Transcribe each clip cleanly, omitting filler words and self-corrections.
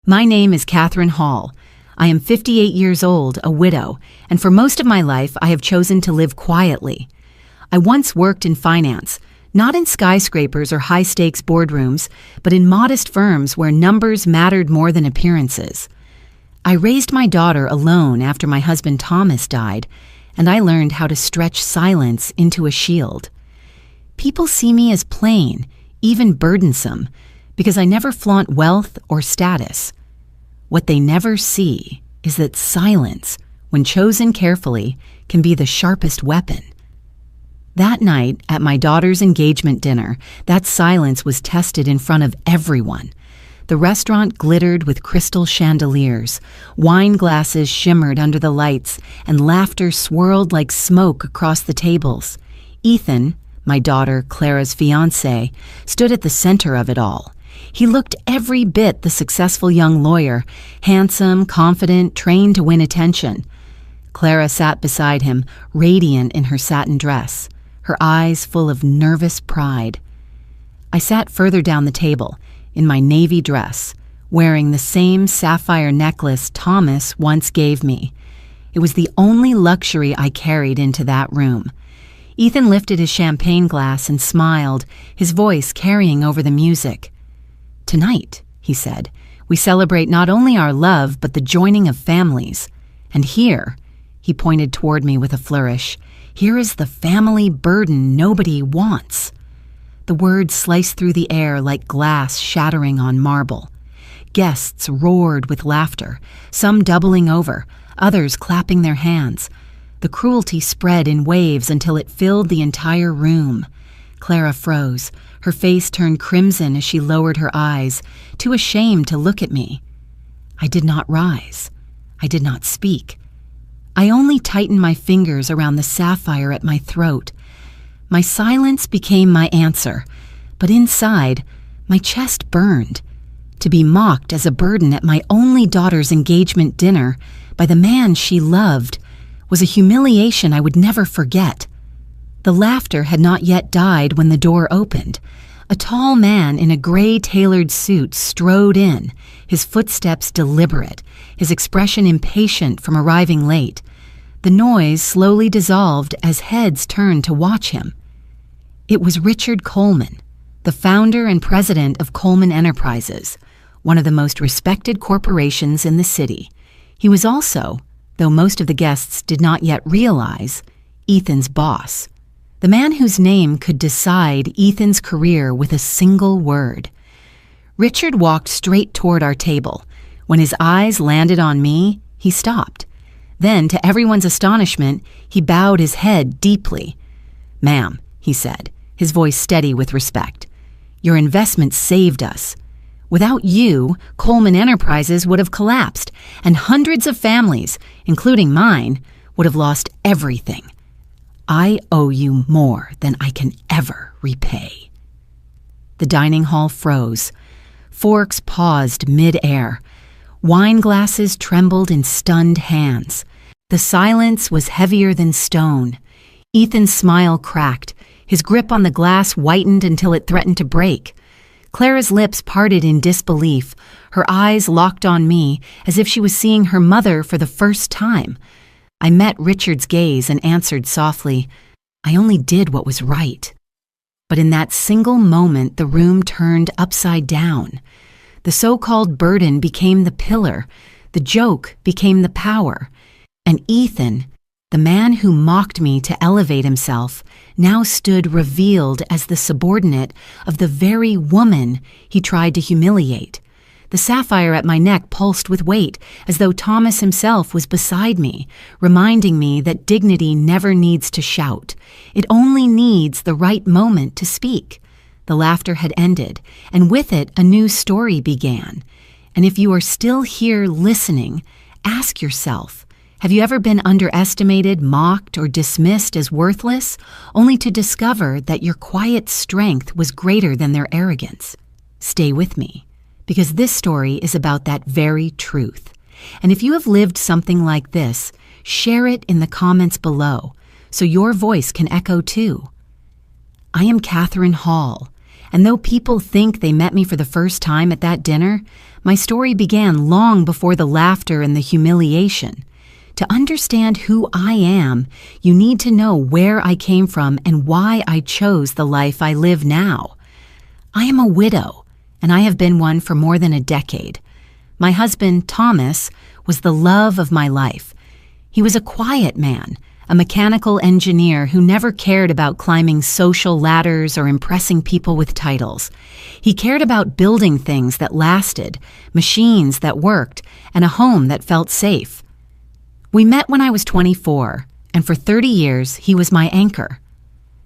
My name is Catherine Hall. I am 58 years old, a widow, and for most of my life I have chosen to live quietly. I once worked in finance, not in skyscrapers or high-stakes boardrooms, but in modest firms where numbers mattered more than appearances. I raised my daughter alone after my husband Thomas died, and I learned how to stretch silence into a shield. People see me as plain, even burdensome, because I never flaunt wealth or status. What they never see is that silence, when chosen carefully, can be the sharpest weapon. That night, at my daughter's engagement dinner, that silence was tested in front of everyone. The restaurant glittered with crystal chandeliers, wine glasses shimmered under the lights, and laughter swirled like smoke across the tables. Ethan, my daughter Clara's fiancé, stood at the center of it all. He looked every bit the successful young lawyer, handsome, confident, trained to win attention. Clara sat beside him, radiant in her satin dress, her eyes full of nervous pride. I sat further down the table, in my navy dress, wearing the same sapphire necklace Thomas once gave me. It was the only luxury I carried into that room. Ethan lifted his champagne glass and smiled, his voice carrying over the music. "Tonight," he said, "we celebrate not only our love but the joining of families. And here," he pointed toward me with a flourish, "here is the family burden nobody wants." The words sliced through the air like glass shattering on marble. Guests roared with laughter, some doubling over, others clapping their hands. The cruelty spread in waves until it filled the entire room. Clara froze. Her face turned crimson as she lowered her eyes, too ashamed to look at me. I did not rise. I did not speak. I only tightened my fingers around the sapphire at my throat. My silence became my answer, but inside, my chest burned. To be mocked as a burden at my only daughter's engagement dinner by the man she loved was a humiliation I would never forget. The laughter had not yet died when the door opened. A tall man in a gray tailored suit strode in, his footsteps deliberate, his expression impatient from arriving late. The noise slowly dissolved as heads turned to watch him. It was Richard Coleman, the founder and president of Coleman Enterprises, one of the most respected corporations in the city. He was also, though most of the guests did not yet realize, Ethan's boss. The man whose name could decide Ethan's career with a single word. Richard walked straight toward our table. When his eyes landed on me, he stopped. Then, to everyone's astonishment, he bowed his head deeply. "Ma'am," he said, his voice steady with respect, "your investment saved us. Without you, Coleman Enterprises would have collapsed, and hundreds of families, including mine, would have lost everything. I owe you more than I can ever repay." The dining hall froze. Forks paused mid-air. Wine glasses trembled in stunned hands. The silence was heavier than stone. Ethan's smile cracked. His grip on the glass whitened until it threatened to break. Clara's lips parted in disbelief, her eyes locked on me as if she was seeing her mother for the first time. I met Richard's gaze and answered softly, "I only did what was right." But in that single moment, the room turned upside down. The so-called burden became the pillar, the joke became the power, and Ethan, the man who mocked me to elevate himself, now stood revealed as the subordinate of the very woman he tried to humiliate. The sapphire at my neck pulsed with weight, as though Thomas himself was beside me, reminding me that dignity never needs to shout. It only needs the right moment to speak. The laughter had ended, and with it a new story began. And if you are still here listening, ask yourself, have you ever been underestimated, mocked, or dismissed as worthless, only to discover that your quiet strength was greater than their arrogance? Stay with me, because this story is about that very truth. And if you have lived something like this, share it in the comments below, so your voice can echo too. I am Catherine Hall, and though people think they met me for the first time at that dinner, My story began long before the laughter and the humiliation. To understand who I am, you need to know where I came from and why I chose the life I live now. I am a widow, and I have been one for more than a decade. My husband, Thomas, was the love of my life. He was a quiet man, a mechanical engineer who never cared about climbing social ladders or impressing people with titles. He cared about building things that lasted, machines that worked, and a home that felt safe. We met when I was 24, and for 30 years he was my anchor.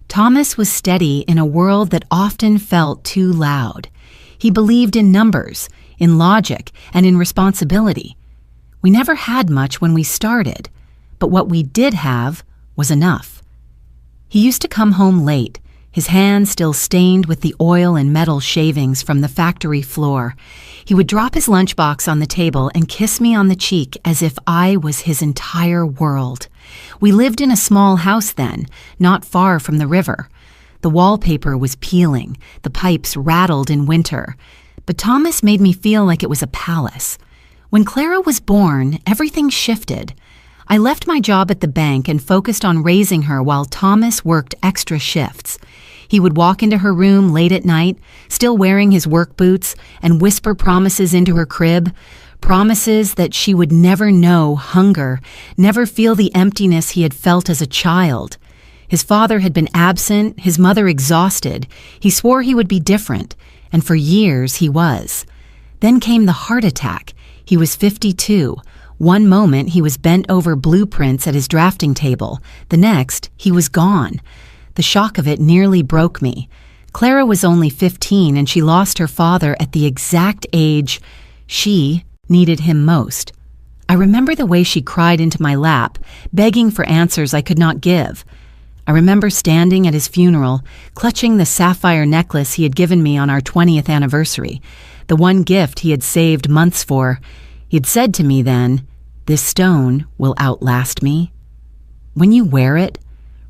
Thomas was steady in a world that often felt too loud. He believed in numbers, in logic, and in responsibility. We never had much when we started, but what we did have was enough. He used to come home late, his hands still stained with the oil and metal shavings from the factory floor. He would drop his lunchbox on the table and kiss me on the cheek as if I was his entire world. We lived in a small house then, not far from the river. The wallpaper was peeling, the pipes rattled in winter, but Thomas made me feel like it was a palace. When Clara was born, everything shifted. I left my job at the bank and focused on raising her while Thomas worked extra shifts. He would walk into her room late at night, still wearing his work boots, and whisper promises into her crib, promises that she would never know hunger, never feel the emptiness he had felt as a child. His father had been absent, his mother exhausted. He swore he would be different, and for years he was. Then came the heart attack. He was 52. One moment he was bent over blueprints at his drafting table. The next, he was gone. The shock of it nearly broke me. Clara was only 15 and she lost her father at the exact age she needed him most. I remember the way she cried into my lap, begging for answers I could not give. I remember standing at his funeral, clutching the sapphire necklace he had given me on our 20th anniversary, the one gift he had saved months for. He had said to me then, "This stone will outlast me. When you wear it,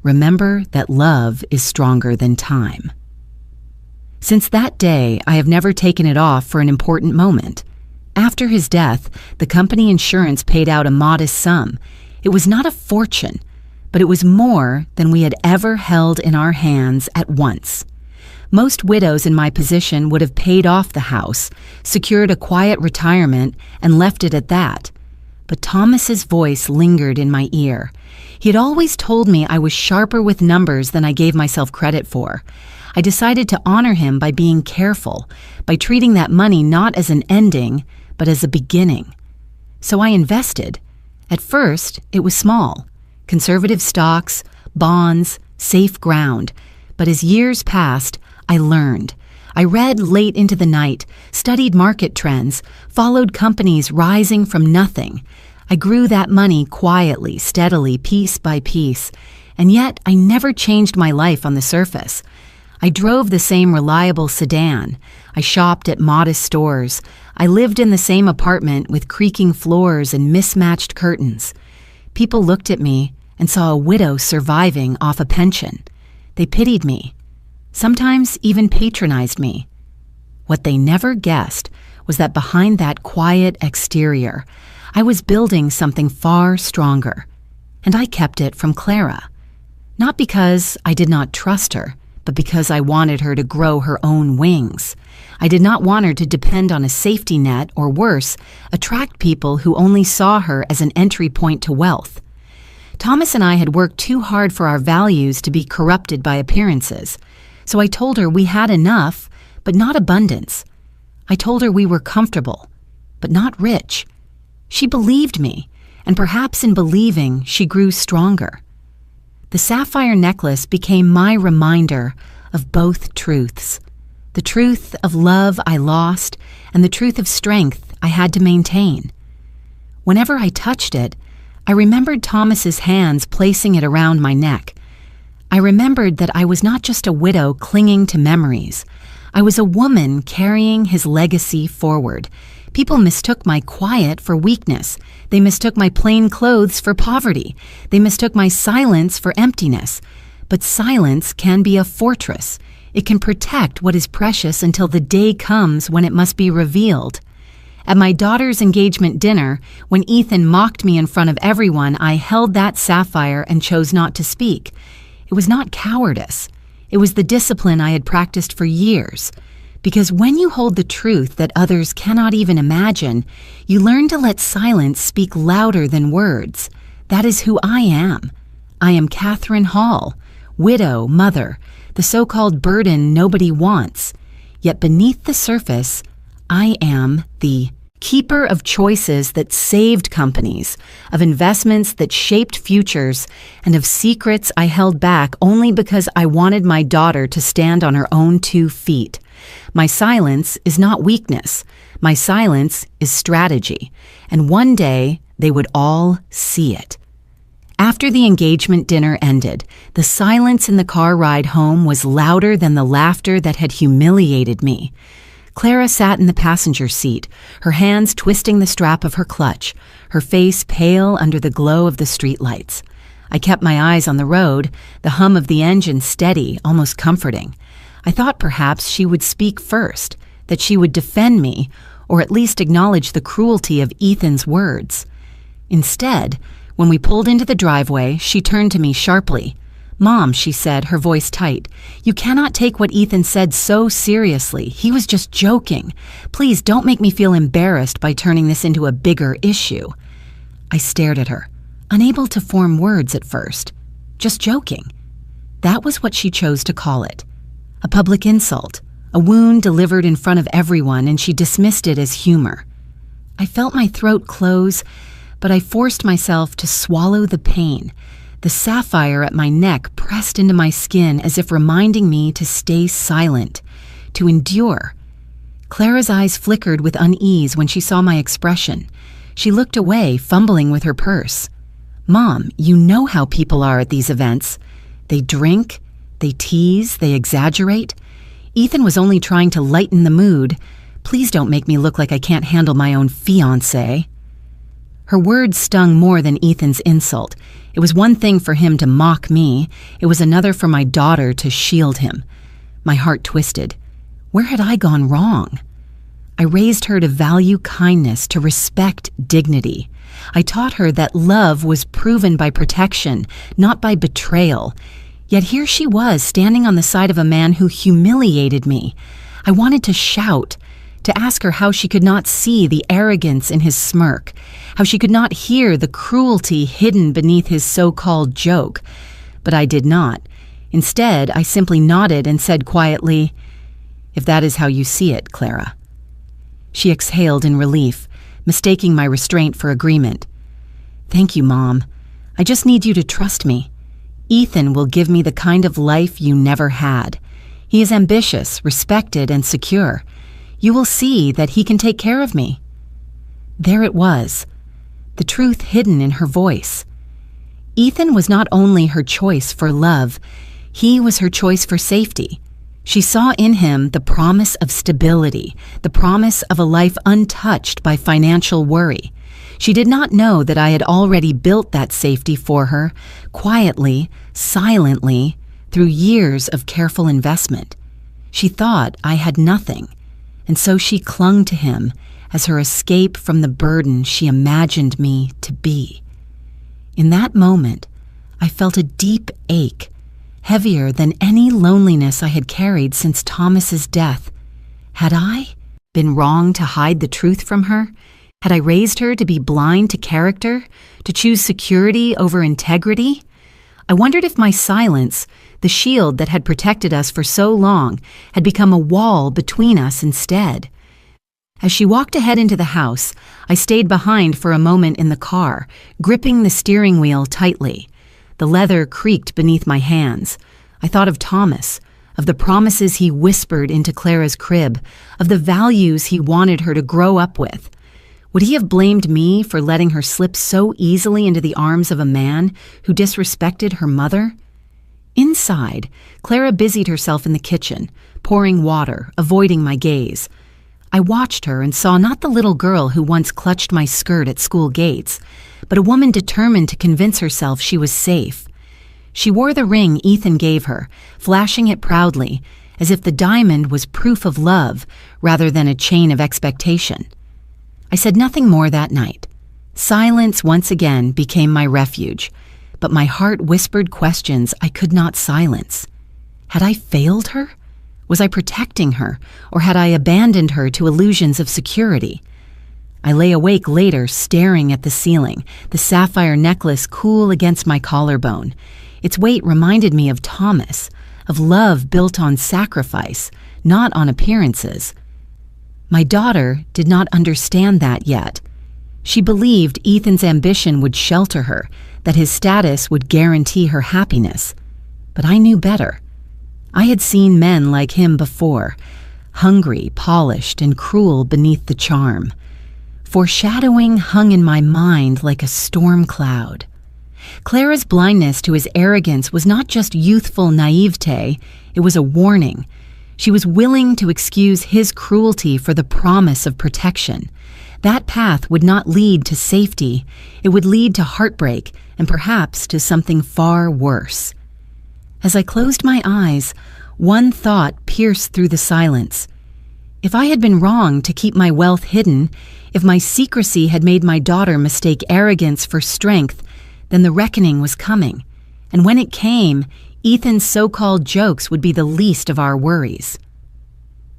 remember that love is stronger than time." Since that day, I have never taken it off for an important moment. After his death, the company insurance paid out a modest sum. It was not a fortune, but it was more than we had ever held in our hands at once. Most widows in my position would have paid off the house, secured a quiet retirement, and left it at that. But Thomas's voice lingered in my ear. He had always told me I was sharper with numbers than I gave myself credit for. I decided to honor him by being careful, by treating that money not as an ending, but as a beginning. So I invested. At first, it was small. Conservative stocks, bonds, safe ground. But as years passed, I learned. I read late into the night, studied market trends, followed companies rising from nothing. I grew that money quietly, steadily, piece by piece. And yet, I never changed my life on the surface. I drove the same reliable sedan. I shopped at modest stores. I lived in the same apartment with creaking floors and mismatched curtains. People looked at me and saw a widow surviving off a pension. They pitied me, sometimes even patronized me. What they never guessed was that behind that quiet exterior, I was building something far stronger, and I kept it from Clara. Not because I did not trust her, but because I wanted her to grow her own wings. I did not want her to depend on a safety net or worse, attract people who only saw her as an entry point to wealth. Thomas and I had worked too hard for our values to be corrupted by appearances. So I told her we had enough, but not abundance. I told her we were comfortable, but not rich. She believed me, and perhaps in believing, she grew stronger. The sapphire necklace became my reminder of both truths. The truth of love I lost, and the truth of strength I had to maintain. Whenever I touched it, I remembered Thomas's hands placing it around my neck. I remembered that I was not just a widow clinging to memories. I was a woman carrying his legacy forward. People mistook my quiet for weakness. They mistook my plain clothes for poverty. They mistook my silence for emptiness. But silence can be a fortress. It can protect what is precious until the day comes when it must be revealed. At my daughter's engagement dinner, when Ethan mocked me in front of everyone, I held that sapphire and chose not to speak. It was not cowardice. It was the discipline I had practiced for years. Because when you hold the truth that others cannot even imagine, you learn to let silence speak louder than words. That is who I am. I am Catherine Hall, widow, mother, the so-called burden nobody wants. Yet beneath the surface, I am the keeper of choices that saved companies, of investments that shaped futures, and of secrets I held back only because I wanted my daughter to stand on her own 2 feet. My silence is not weakness. My silence is strategy. And one day, they would all see it. After the engagement dinner ended, the silence in the car ride home was louder than the laughter that had humiliated me. Clara sat in the passenger seat, her hands twisting the strap of her clutch, her face pale under the glow of the streetlights. I kept my eyes on the road, the hum of the engine steady, almost comforting. I thought perhaps she would speak first, that she would defend me, or at least acknowledge the cruelty of Ethan's words. Instead, when we pulled into the driveway, she turned to me sharply. "Mom," she said, her voice tight, "you cannot take what Ethan said so seriously. He was just joking. Please don't make me feel embarrassed by turning this into a bigger issue." I stared at her, unable to form words at first. Just joking. That was what she chose to call it. A public insult, a wound delivered in front of everyone, and she dismissed it as humor. I felt my throat close, but I forced myself to swallow the pain. The sapphire at my neck pressed into my skin as if reminding me to stay silent, to endure. Clara's eyes flickered with unease when she saw my expression. She looked away, fumbling with her purse. "Mom, you know how people are at these events. They drink, they tease, they exaggerate. Ethan was only trying to lighten the mood. Please don't make me look like I can't handle my own fiancé." Her words stung more than Ethan's insult. It was one thing for him to mock me. It was another for my daughter to shield him. My heart twisted. Where had I gone wrong? I raised her to value kindness, to respect dignity. I taught her that love was proven by protection, not by betrayal. Yet here she was, standing on the side of a man who humiliated me. I wanted to shout, to ask her how she could not see the arrogance in his smirk, how she could not hear the cruelty hidden beneath his so-called joke. But I did not. Instead, I simply nodded and said quietly, "If that is how you see it, Clara." She exhaled in relief, mistaking my restraint for agreement. "Thank you, Mom. I just need you to trust me. Ethan will give me the kind of life you never had. He is ambitious, respected, and secure. You will see that he can take care of me." There it was, the truth hidden in her voice. Ethan was not only her choice for love, he was her choice for safety. She saw in him the promise of stability, the promise of a life untouched by financial worry. She did not know that I had already built that safety for her, quietly, silently, through years of careful investment. She thought I had nothing, and so she clung to him as her escape from the burden she imagined me to be. In that moment, I felt a deep ache, heavier than any loneliness I had carried since Thomas's death. Had I been wrong to hide the truth from her? Had I raised her to be blind to character, to choose security over integrity? I wondered if my silence, the shield that had protected us for so long, had become a wall between us instead. As she walked ahead into the house, I stayed behind for a moment in the car, gripping the steering wheel tightly. The leather creaked beneath my hands. I thought of Thomas, of the promises he whispered into Clara's crib, of the values he wanted her to grow up with. Would he have blamed me for letting her slip so easily into the arms of a man who disrespected her mother? Inside, Clara busied herself in the kitchen, pouring water, avoiding my gaze. I watched her and saw not the little girl who once clutched my skirt at school gates, but a woman determined to convince herself she was safe. She wore the ring Ethan gave her, flashing it proudly, as if the diamond was proof of love rather than a chain of expectation. I said nothing more that night. Silence once again became my refuge, but my heart whispered questions I could not silence. Had I failed her? Was I protecting her, or had I abandoned her to illusions of security? I lay awake later, staring at the ceiling, the sapphire necklace cool against my collarbone. Its weight reminded me of Thomas, of love built on sacrifice, not on appearances. My daughter did not understand that yet. She believed Ethan's ambition would shelter her, that his status would guarantee her happiness. But I knew better. I had seen men like him before, hungry, polished, and cruel beneath the charm. Foreshadowing hung in my mind like a storm cloud. Clara's blindness to his arrogance was not just youthful naivete, it was a warning. She was willing to excuse his cruelty for the promise of protection. That path would not lead to safety. It would lead to heartbreak and perhaps to something far worse. As I closed my eyes, one thought pierced through the silence. If I had been wrong to keep my wealth hidden, if my secrecy had made my daughter mistake arrogance for strength, then the reckoning was coming. And when it came, Ethan's so-called jokes would be the least of our worries.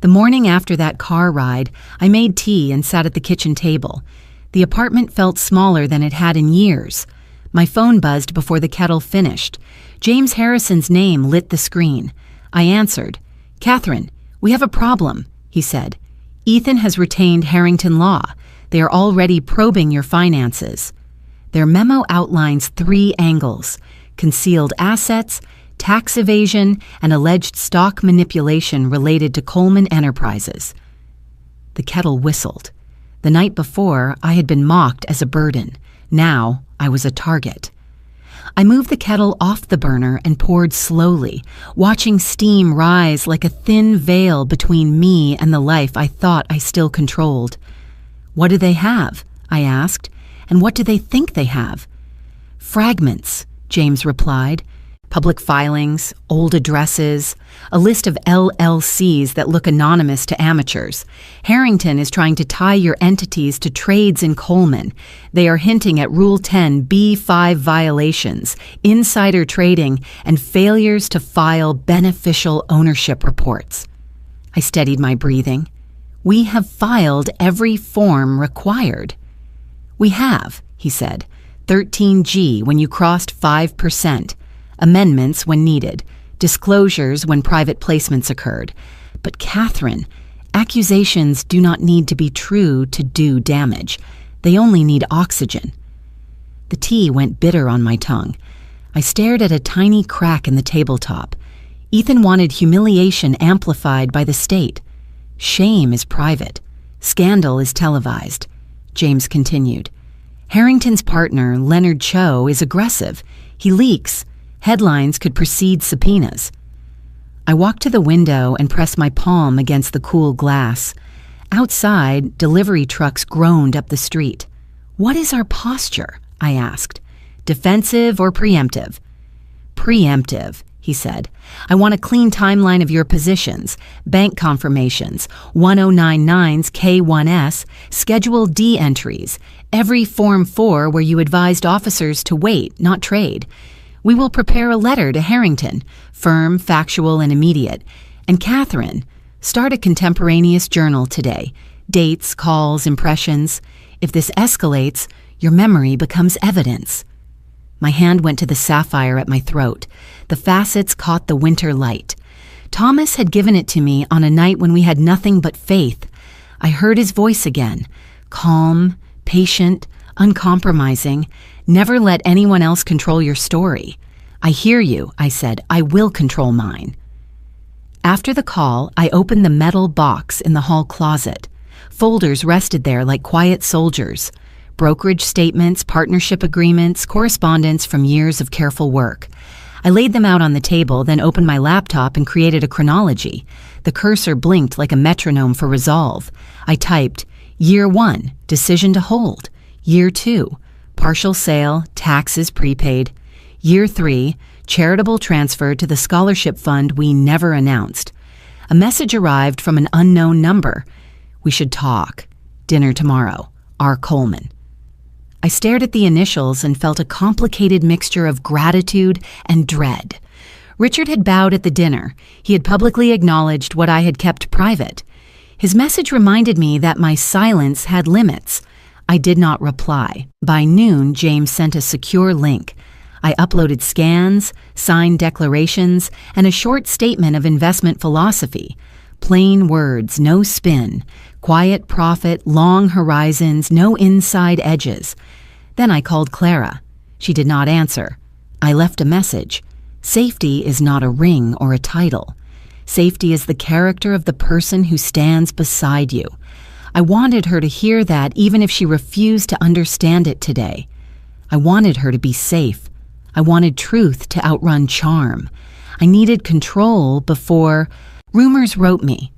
The morning after that car ride, I made tea and sat at the kitchen table. The apartment felt smaller than it had in years. My phone buzzed before the kettle finished. James Harrison's name lit the screen. I answered. "Catherine, we have a problem," he said. "Ethan has retained Harrington Law. They are already probing your finances." Their memo outlines 3 angles: concealed assets, tax evasion, and alleged stock manipulation related to Coleman Enterprises. The kettle whistled. The night before, I had been mocked as a burden. Now, I was a target. I moved the kettle off the burner and poured slowly, watching steam rise like a thin veil between me and the life I thought I still controlled. "What do they have?" I asked. "And what do they think they have?" "Fragments," James replied. "Public filings, old addresses, a list of LLCs that look anonymous to amateurs. Harrington is trying to tie your entities to trades in Coleman. They are hinting at Rule 10 B5 violations, insider trading, and failures to file beneficial ownership reports." I steadied my breathing. "We have filed every form required." "We have," he said. 13G when you crossed 5%. Amendments when needed, disclosures when private placements occurred. But Catherine, accusations do not need to be true to do damage. They only need oxygen. The tea went bitter on my tongue. I stared at a tiny crack in the tabletop. Ethan wanted humiliation amplified by the state. Shame is private. Scandal is televised. James continued. Harrington's partner, Leonard Cho, is aggressive. He leaks. Headlines could precede subpoenas. I walked to the window and pressed my palm against the cool glass. Outside, delivery trucks groaned up the street. "What is our posture?" I asked. "Defensive or preemptive?" "Preemptive," he said. "I want a clean timeline of your positions, bank confirmations, 1099's K1S, Schedule D entries, every Form 4 where you advised officers to wait, not trade. We will prepare a letter to Harrington, firm, factual, and immediate. And Catherine, start a contemporaneous journal today. Dates, calls, impressions. If this escalates, your memory becomes evidence." My hand went to the sapphire at my throat. The facets caught the winter light. Thomas had given it to me on a night when we had nothing but faith. I heard his voice again, calm, patient, uncompromising. "Never let anyone else control your story." "I hear you," I said. "I will control mine." After the call, I opened the metal box in the hall closet. Folders rested there like quiet soldiers. Brokerage statements, partnership agreements, correspondence from years of careful work. I laid them out on the table, then opened my laptop and created a chronology. The cursor blinked like a metronome for resolve. I typed, Year 1, decision to hold. Year 2, partial sale, taxes prepaid. Year 3, charitable transfer to the scholarship fund we never announced. A message arrived from an unknown number. "We should talk. Dinner tomorrow. R. Coleman. I stared at the initials and felt a complicated mixture of gratitude and dread. Richard had bowed at the dinner. He had publicly acknowledged what I had kept private. His message reminded me that my silence had limits. I did not reply. By noon, James sent a secure link. I uploaded scans, signed declarations, and a short statement of investment philosophy. Plain words, no spin. Quiet profit, long horizons, no inside edges. Then I called Clara. She did not answer. I left a message. Safety is not a ring or a title. Safety is the character of the person who stands beside you. I wanted her to hear that even if she refused to understand it today. I wanted her to be safe. I wanted truth to outrun charm. I needed control before rumors wrote me.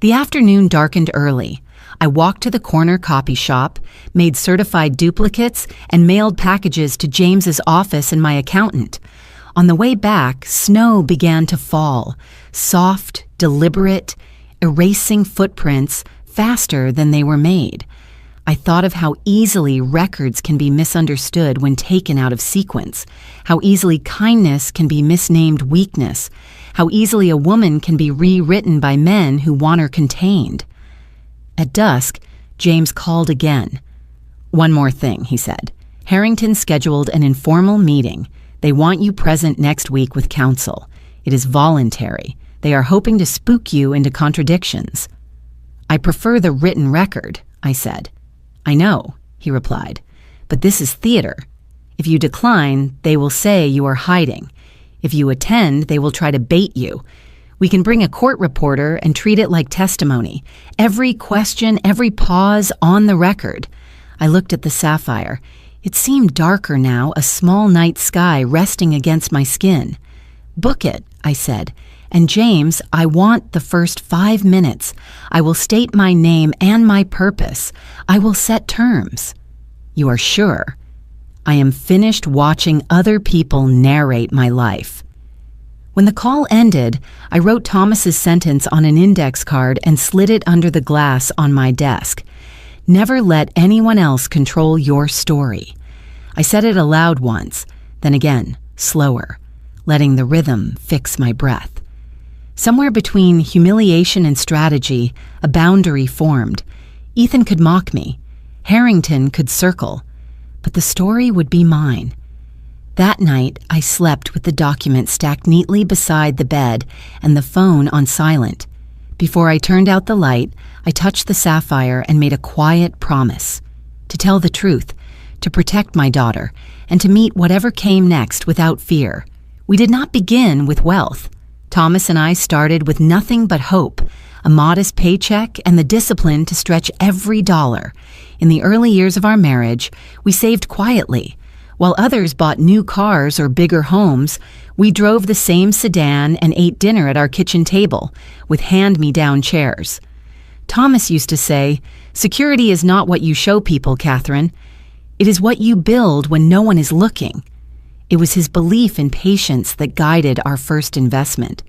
The afternoon darkened early. I walked to the corner copy shop, made certified duplicates, and mailed packages to James's office and my accountant. On the way back, snow began to fall, soft, deliberate, erasing footprints faster than they were made. I thought of how easily records can be misunderstood when taken out of sequence, how easily kindness can be misnamed weakness, how easily a woman can be rewritten by men who want her contained. At dusk, James called again. "One more thing," he said. "Harrington scheduled an informal meeting. They want you present next week with counsel. It is voluntary. They are hoping to spook you into contradictions." "I prefer the written record," I said. "I know," he replied, "but this is theater. If you decline, they will say you are hiding. If you attend, they will try to bait you. We can bring a court reporter and treat it like testimony. Every question, every pause on the record." I looked at the sapphire. It seemed darker now, a small night sky resting against my skin. "Book it," I said. "And James, I want the first 5 minutes. I will state my name and my purpose. I will set terms." "You are sure?" "I am finished watching other people narrate my life." When the call ended, I wrote Thomas's sentence on an index card and slid it under the glass on my desk. "Never let anyone else control your story." I said it aloud once, then again, slower, letting the rhythm fix my breath. Somewhere between humiliation and strategy, a boundary formed. Ethan could mock me. Harrington could circle. But the story would be mine. That night, I slept with the document stacked neatly beside the bed and the phone on silent. Before I turned out the light, I touched the sapphire and made a quiet promise. To tell the truth, to protect my daughter, and to meet whatever came next without fear. We did not begin with wealth. Thomas and I started with nothing but hope, a modest paycheck, and the discipline to stretch every dollar. In the early years of our marriage, we saved quietly. While others bought new cars or bigger homes, we drove the same sedan and ate dinner at our kitchen table, with hand-me-down chairs. Thomas used to say, "Security is not what you show people, Catherine. It is what you build when no one is looking." It was his belief in patience that guided our first investment.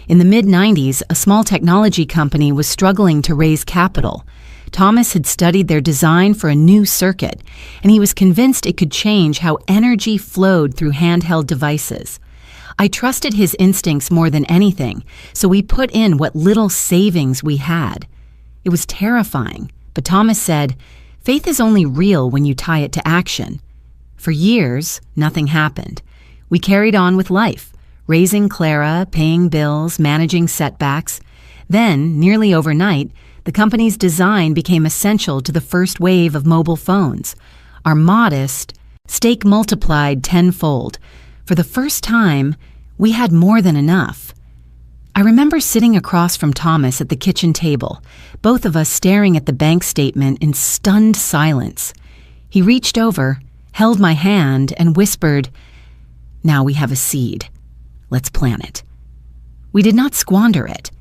In the mid-90s, a small technology company was struggling to raise capital. Thomas had studied their design for a new circuit, and he was convinced it could change how energy flowed through handheld devices. I trusted his instincts more than anything, so we put in what little savings we had. It was terrifying, but Thomas said, "Faith is only real when you tie it to action." For years, nothing happened. We carried on with life, raising Clara, paying bills, managing setbacks. Then, nearly overnight, the company's design became essential to the first wave of mobile phones. Our modest stake multiplied tenfold. For the first time, we had more than enough. I remember sitting across from Thomas at the kitchen table, both of us staring at the bank statement in stunned silence. He reached over, held my hand, and whispered, "Now we have a seed. Let's plant it." We did not squander it.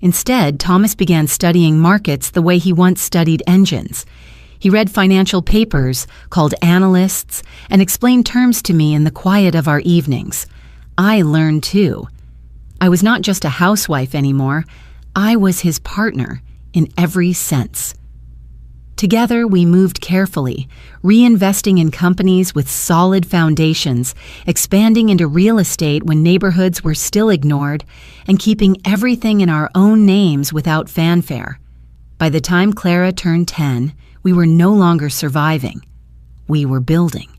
Instead, Thomas began studying markets the way he once studied engines. He read financial papers, called analysts, and explained terms to me in the quiet of our evenings. I learned too. I was not just a housewife anymore. I was his partner in every sense. Together, we moved carefully, reinvesting in companies with solid foundations, expanding into real estate when neighborhoods were still ignored, and keeping everything in our own names without fanfare. By the time Clara turned 10, we were no longer surviving. We were building.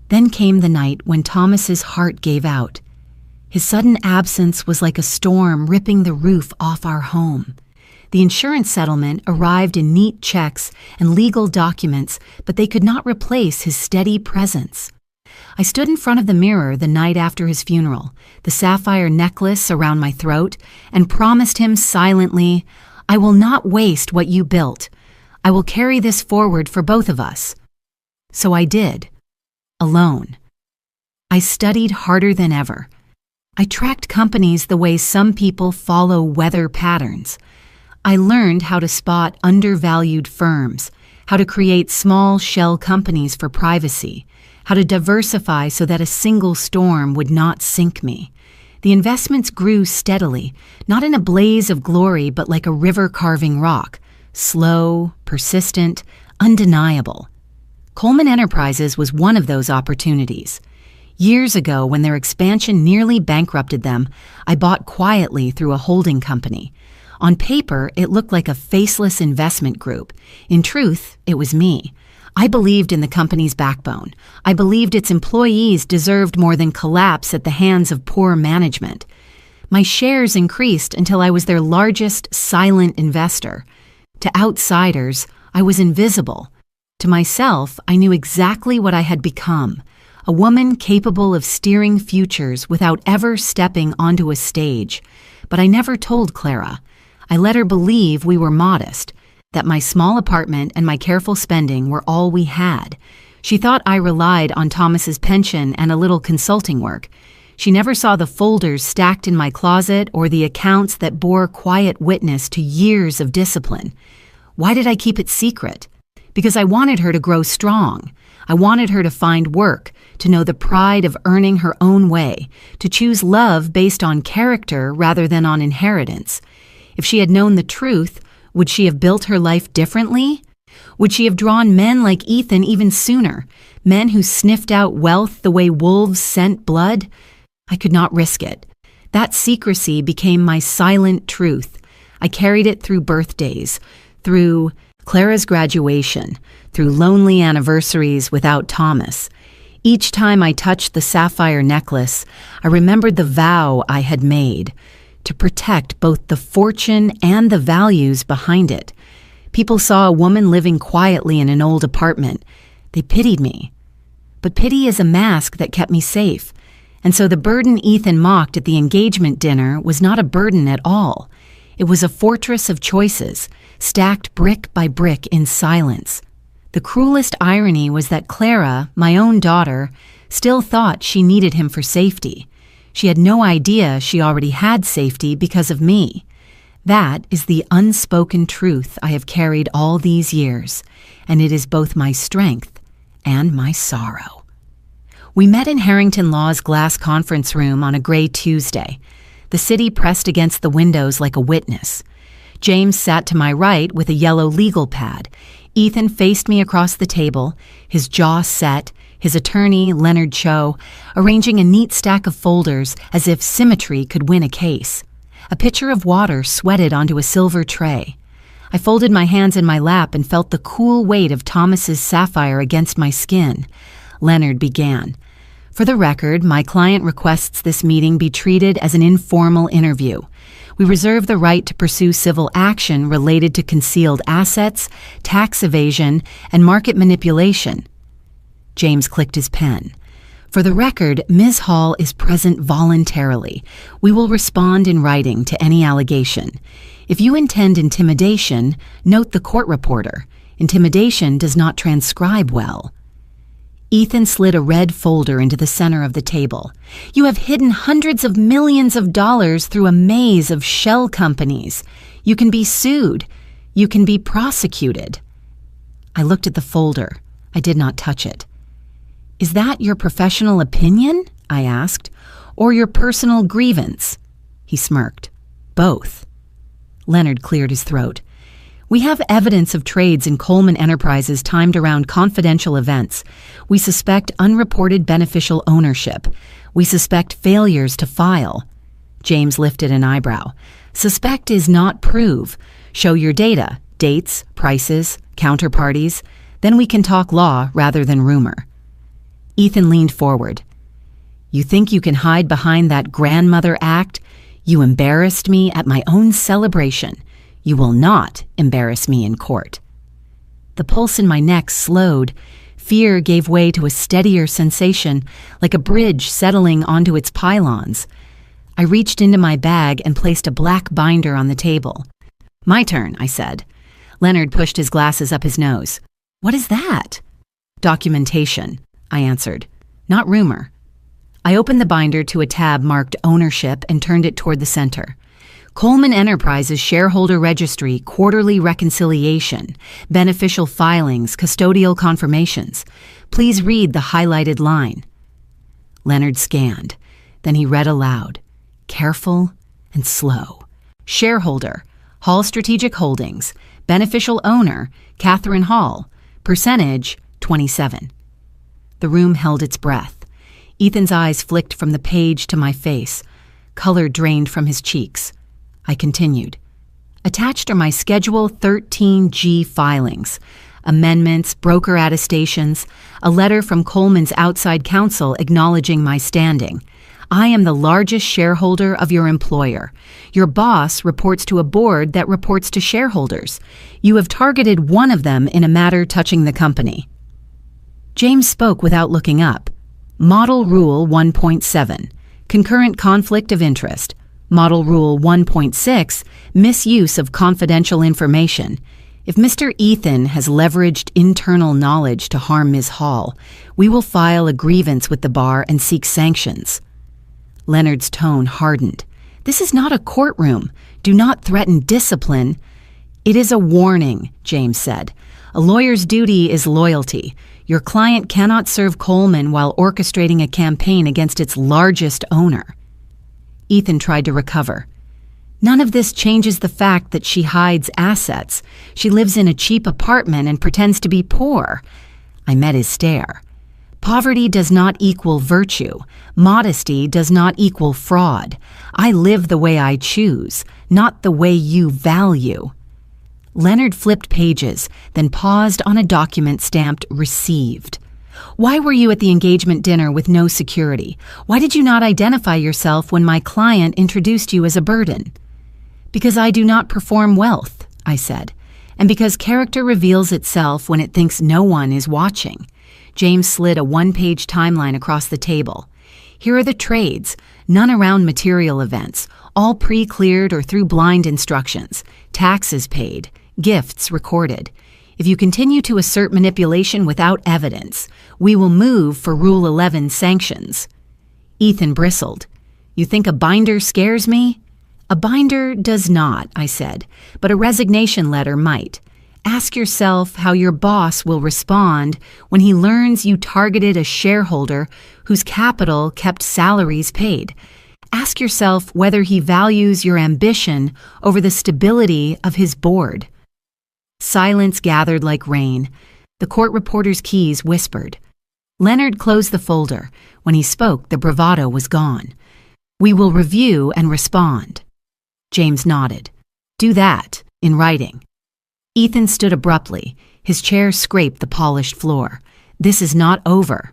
Then came the night when Thomas's heart gave out. His sudden absence was like a storm ripping the roof off our home. The insurance settlement arrived in neat checks and legal documents, but they could not replace his steady presence. I stood in front of the mirror the night after his funeral, the sapphire necklace around my throat, and promised him silently, "I will not waste what you built. I will carry this forward for both of us." So I did, alone. I studied harder than ever. I tracked companies the way some people follow weather patterns. I learned how to spot undervalued firms, how to create small shell companies for privacy, how to diversify so that a single storm would not sink me. The investments grew steadily, not in a blaze of glory, but like a river carving rock, slow, persistent, undeniable. Coleman Enterprises was one of those opportunities. Years ago, when their expansion nearly bankrupted them, I bought quietly through a holding company. On paper, it looked like a faceless investment group. In truth, it was me. I believed in the company's backbone. I believed its employees deserved more than collapse at the hands of poor management. My shares increased until I was their largest silent investor. To outsiders, I was invisible. To myself, I knew exactly what I had become, a woman capable of steering futures without ever stepping onto a stage. But I never told Clara. I let her believe we were modest, that my small apartment and my careful spending were all we had. She thought I relied on Thomas's pension and a little consulting work. She never saw the folders stacked in my closet or the accounts that bore quiet witness to years of discipline. Why did I keep it secret? Because I wanted her to grow strong. I wanted her to find work, to know the pride of earning her own way, to choose love based on character rather than on inheritance. If she had known the truth, would she have built her life differently? Would she have drawn men like Ethan even sooner, men who sniffed out wealth the way wolves scent blood? I could not risk it. That secrecy became my silent truth. I carried it through birthdays, through Clara's graduation, through lonely anniversaries without Thomas. Each time I touched the sapphire necklace, I remembered the vow I had made, to protect both the fortune and the values behind it. People saw a woman living quietly in an old apartment. They pitied me. But pity is a mask that kept me safe. And so the burden Ethan mocked at the engagement dinner was not a burden at all. It was a fortress of choices, stacked brick by brick in silence. The cruelest irony was that Clara, my own daughter, still thought she needed him for safety. She had no idea she already had safety because of me. That is the unspoken truth I have carried all these years, and it is both my strength and my sorrow. We met in Harrington Law's glass conference room on a gray Tuesday. The city pressed against the windows like a witness. James sat to my right with a yellow legal pad. Ethan faced me across the table, his jaw set, his attorney, Leonard Cho, arranging a neat stack of folders as if symmetry could win a case. A pitcher of water sweated onto a silver tray. I folded my hands in my lap and felt the cool weight of Thomas's sapphire against my skin. Leonard began. For the record, my client requests this meeting be treated as an informal interview. We reserve the right to pursue civil action related to concealed assets, tax evasion, and market manipulation. James clicked his pen. For the record, Ms. Hall is present voluntarily. We will respond in writing to any allegation. If you intend intimidation, note the court reporter. Intimidation does not transcribe well. Ethan slid a red folder into the center of the table. You have hidden hundreds of millions of dollars through a maze of shell companies. You can be sued. You can be prosecuted. I looked at the folder. I did not touch it. Is that your professional opinion? I asked. Or your personal grievance? He smirked. Both. Leonard cleared his throat. We have evidence of trades in Coleman Enterprises timed around confidential events. We suspect unreported beneficial ownership. We suspect failures to file. James lifted an eyebrow. Suspect is not prove. Show your data, dates, prices, counterparties. Then we can talk law rather than rumor. Ethan leaned forward. You think you can hide behind that grandmother act? You embarrassed me at my own celebration. You will not embarrass me in court. The pulse in my neck slowed. Fear gave way to a steadier sensation, like a bridge settling onto its pylons. I reached into my bag and placed a black binder on the table. My turn, I said. Leonard pushed his glasses up his nose. What is that? Documentation, I answered. Not rumor. I opened the binder to a tab marked Ownership and turned it toward the center. Coleman Enterprises Shareholder Registry Quarterly Reconciliation, Beneficial Filings, Custodial Confirmations. Please read the highlighted line. Leonard scanned. Then he read aloud, careful and slow. Shareholder, Hall Strategic Holdings. Beneficial owner, Catherine Hall. Percentage, 27. The room held its breath. Ethan's eyes flicked from the page to my face. Color drained from his cheeks. I continued. Attached are my Schedule 13G filings, amendments, broker attestations, a letter from Coleman's outside counsel acknowledging my standing. I am the largest shareholder of your employer. Your boss reports to a board that reports to shareholders. You have targeted one of them in a matter touching the company. James spoke without looking up. Model Rule 1.7, Concurrent Conflict of Interest. Model Rule 1.6, Misuse of Confidential Information. If Mr. Ethan has leveraged internal knowledge to harm Ms. Hall, we will file a grievance with the bar and seek sanctions. Leonard's tone hardened. This is not a courtroom. Do not threaten discipline. It is a warning, James said. A lawyer's duty is loyalty. Your client cannot serve Coleman while orchestrating a campaign against its largest owner. Ethan tried to recover. None of this changes the fact that she hides assets. She lives in a cheap apartment and pretends to be poor. I met his stare. Poverty does not equal virtue. Modesty does not equal fraud. I live the way I choose, not the way you value. Leonard flipped pages, then paused on a document stamped Received. Why were you at the engagement dinner with no security? Why did you not identify yourself when my client introduced you as a burden? Because I do not perform wealth, I said, and because character reveals itself when it thinks no one is watching. James slid a one-page timeline across the table. Here are the trades, none around material events, all pre-cleared or through blind instructions, taxes paid, gifts recorded. If you continue to assert manipulation without evidence, we will move for Rule 11 sanctions. Ethan bristled. You think a binder scares me? A binder does not, I said, but a resignation letter might. Ask yourself how your boss will respond when he learns you targeted a shareholder whose capital kept salaries paid. Ask yourself whether he values your ambition over the stability of his board. Silence gathered like rain. The court reporter's keys whispered. Leonard closed the folder. When he spoke, the bravado was gone. We will review and respond. James nodded. Do that, in writing. Ethan stood abruptly. His chair scraped the polished floor. This is not over.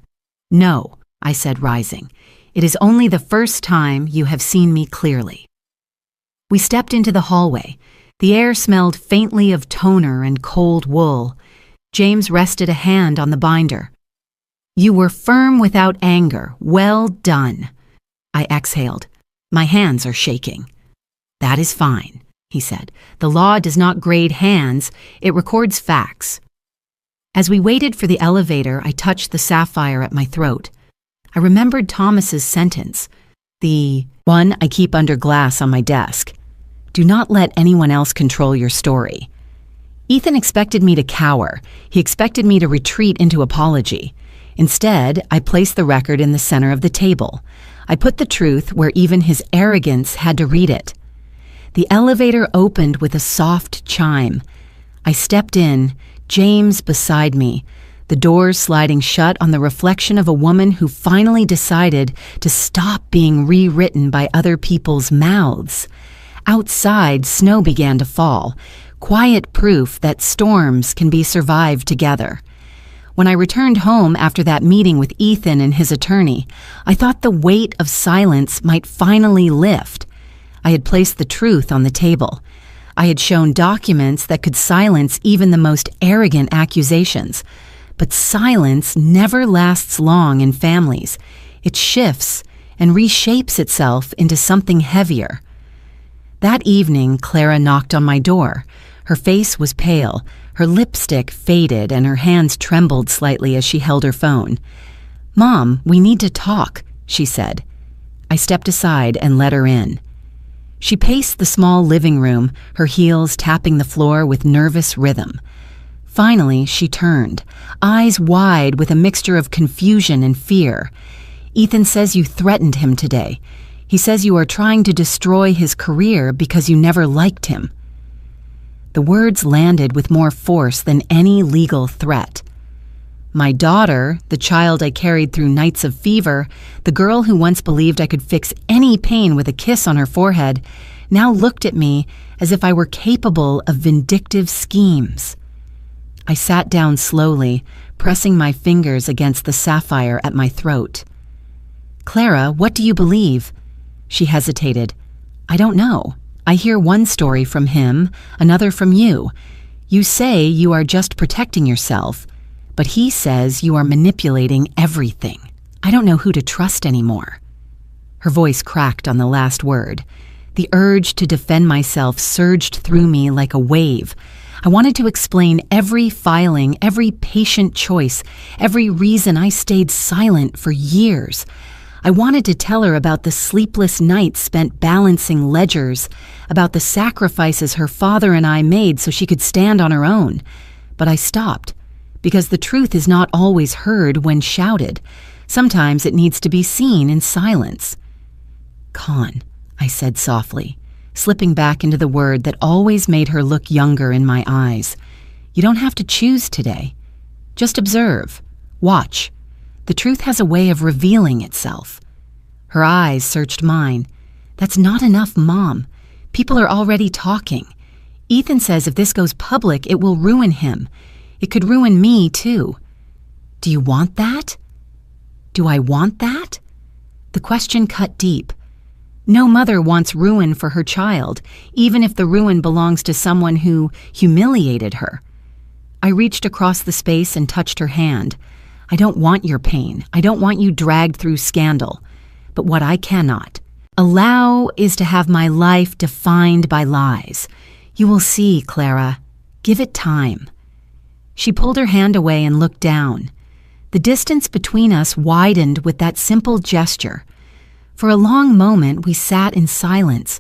No, I said, rising. It is only the first time you have seen me clearly. We stepped into the hallway. The air smelled faintly of toner and cold wool. James rested a hand on the binder. You were firm without anger. Well done. I exhaled. My hands are shaking. That is fine, he said. The law does not grade hands, it records facts. As we waited for the elevator, I touched the sapphire at my throat. I remembered Thomas's sentence, the one I keep under glass on my desk. Do not let anyone else control your story. Ethan expected me to cower. He expected me to retreat into apology. Instead, I placed the record in the center of the table. I put the truth where even his arrogance had to read it. The elevator opened with a soft chime. I stepped in, James beside me, the doors sliding shut on the reflection of a woman who finally decided to stop being rewritten by other people's mouths. Outside, snow began to fall, quiet proof that storms can be survived together. When I returned home after that meeting with Ethan and his attorney, I thought the weight of silence might finally lift. I had placed the truth on the table. I had shown documents that could silence even the most arrogant accusations. But silence never lasts long in families. It shifts and reshapes itself into something heavier. That evening, Clara knocked on my door. Her face was pale, her lipstick faded, and her hands trembled slightly as she held her phone. "Mom, we need to talk," she said. I stepped aside and let her in. She paced the small living room, her heels tapping the floor with nervous rhythm. Finally, she turned, eyes wide with a mixture of confusion and fear. "Ethan says you threatened him today. He says you are trying to destroy his career because you never liked him." The words landed with more force than any legal threat. My daughter, the child I carried through nights of fever, the girl who once believed I could fix any pain with a kiss on her forehead, now looked at me as if I were capable of vindictive schemes. I sat down slowly, pressing my fingers against the sapphire at my throat. "Clara, what do you believe?" She hesitated. "I don't know. I hear one story from him, another from you. You say you are just protecting yourself, but he says you are manipulating everything. I don't know who to trust anymore." Her voice cracked on the last word. The urge to defend myself surged through me like a wave. I wanted to explain every filing, every patient choice, every reason I stayed silent for years. I wanted to tell her about the sleepless nights spent balancing ledgers, about the sacrifices her father and I made so she could stand on her own. But I stopped, because the truth is not always heard when shouted. Sometimes it needs to be seen in silence. "Con," I said softly, slipping back into the word that always made her look younger in my eyes. "You don't have to choose today. Just observe. Watch. The truth has a way of revealing itself." Her eyes searched mine. "That's not enough, Mom. People are already talking. Ethan says if this goes public, it will ruin him. It could ruin me, too. Do you want that? Do I want that?" The question cut deep. No mother wants ruin for her child, even if the ruin belongs to someone who humiliated her. I reached across the space and touched her hand. "I don't want your pain. I don't want you dragged through scandal. But what I cannot allow is to have my life defined by lies. You will see, Clara. Give it time." She pulled her hand away and looked down. The distance between us widened with that simple gesture. For a long moment, we sat in silence,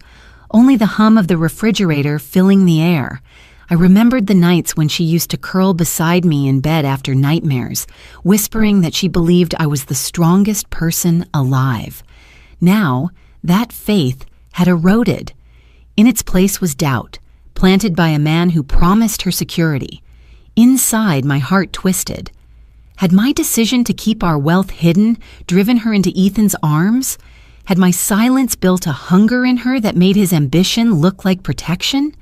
only the hum of the refrigerator filling the air. I remembered the nights when she used to curl beside me in bed after nightmares, whispering that she believed I was the strongest person alive. Now, that faith had eroded. In its place was doubt, planted by a man who promised her security. Inside, my heart twisted. Had my decision to keep our wealth hidden driven her into Ethan's arms? Had my silence built a hunger in her that made his ambition look like protection?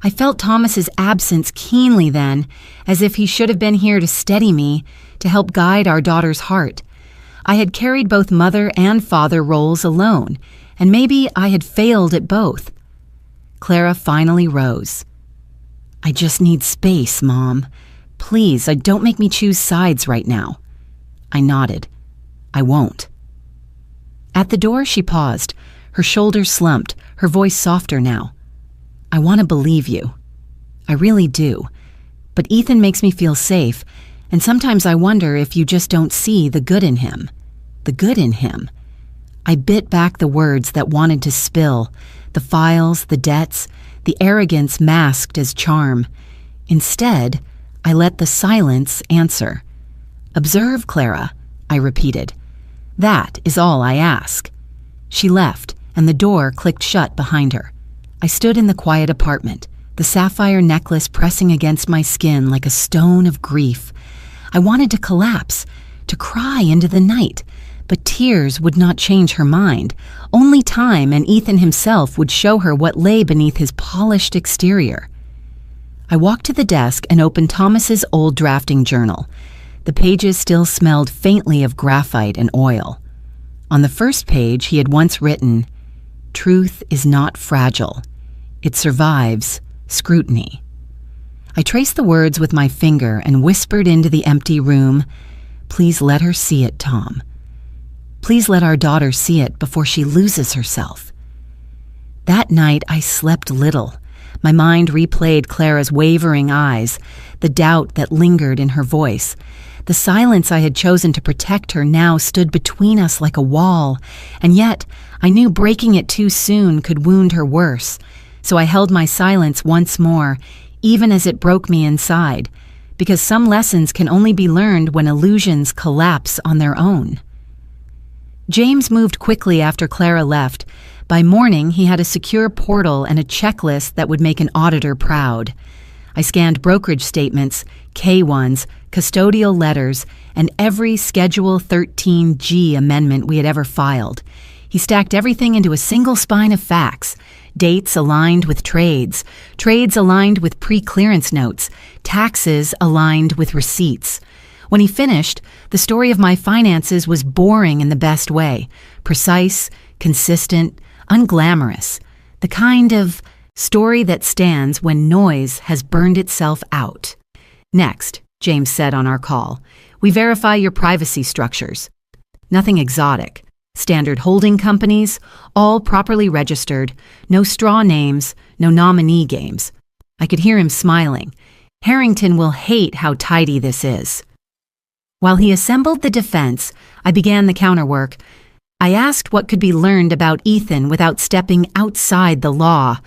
I felt Thomas's absence keenly then, as if he should have been here to steady me, to help guide our daughter's heart. I had carried both mother and father roles alone, and maybe I had failed at both. Clara finally rose. "I just need space, Mom. Please, don't make me choose sides right now." I nodded. "I won't." At the door, she paused, her shoulders slumped, her voice softer now. "I want to believe you. I really do. But Ethan makes me feel safe, and sometimes I wonder if you just don't see the good in him. The good in him." I bit back the words that wanted to spill, the files, the debts, the arrogance masked as charm. Instead, I let the silence answer. "Observe, Clara," I repeated. "That is all I ask." She left, and the door clicked shut behind her. I stood in the quiet apartment, the sapphire necklace pressing against my skin like a stone of grief. I wanted to collapse, to cry into the night, but tears would not change her mind. Only time and Ethan himself would show her what lay beneath his polished exterior. I walked to the desk and opened Thomas's old drafting journal. The pages still smelled faintly of graphite and oil. On the first page, he had once written, "Truth is not fragile. It survives scrutiny." I traced the words with my finger and whispered into the empty room, "Please let her see it, Tom. Please let our daughter see it before she loses herself." That night, I slept little. My mind replayed Clara's wavering eyes, the doubt that lingered in her voice. The silence I had chosen to protect her now stood between us like a wall, and yet I knew breaking it too soon could wound her worse. So I held my silence once more, even as it broke me inside, because some lessons can only be learned when illusions collapse on their own. James moved quickly after Clara left. By morning, he had a secure portal and a checklist that would make an auditor proud. I scanned brokerage statements, K-1s, custodial letters, and every Schedule 13G amendment we had ever filed. He stacked everything into a single spine of facts. Dates aligned with trades, trades aligned with pre-clearance notes, taxes aligned with receipts. When he finished, the story of my finances was boring in the best way, precise, consistent, unglamorous, the kind of story that stands when noise has burned itself out. "Next," James said on our call, "we verify your privacy structures. Nothing exotic. Standard holding companies, all properly registered, no straw names, no nominee games." I could hear him smiling. Harrington will hate how tidy this is. While he assembled the defense, I began the counterwork. I asked what could be learned about Ethan without stepping outside the law.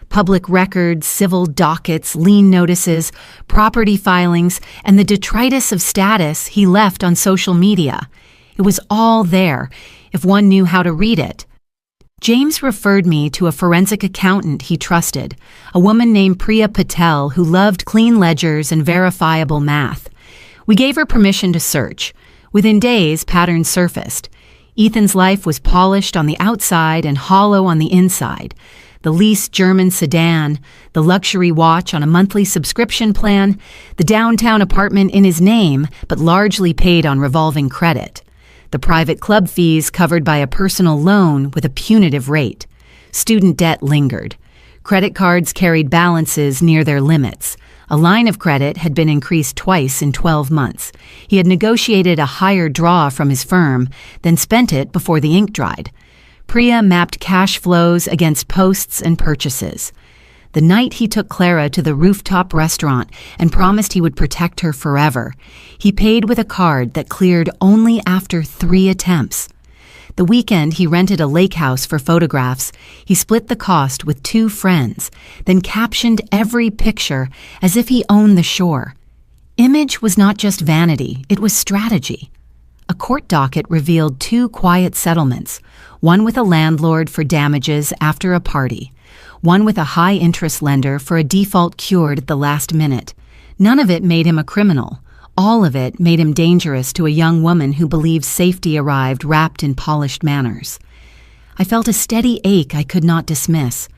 Public records, civil dockets, lien notices, property filings, and the detritus of status he left on social media. It was all there, if one knew how to read it. James referred me to a forensic accountant he trusted, a woman named Priya Patel who loved clean ledgers and verifiable math. We gave her permission to search. Within days, patterns surfaced. Ethan's life was polished on the outside and hollow on the inside. The leased German sedan, the luxury watch on a monthly subscription plan, the downtown apartment in his name, but largely paid on revolving credit. The private club fees covered by a personal loan with a punitive rate. Student debt lingered. Credit cards carried balances near their limits. A line of credit had been increased twice in 12 months. He had negotiated a higher draw from his firm, then spent it before the ink dried. Priya mapped cash flows against posts and purchases. The night he took Clara to the rooftop restaurant and promised he would protect her forever, he paid with a card that cleared only after 3 attempts. The weekend he rented a lake house for photographs. He split the cost with 2 friends, then captioned every picture as if he owned the shore. Image was not just vanity, it was strategy. A court docket revealed 2 quiet settlements, one with a landlord for damages after a party, one with a high-interest lender for a default cured at the last minute. None of it made him a criminal. All of it made him dangerous to a young woman who believed safety arrived wrapped in polished manners. I felt a steady ache I could not dismiss.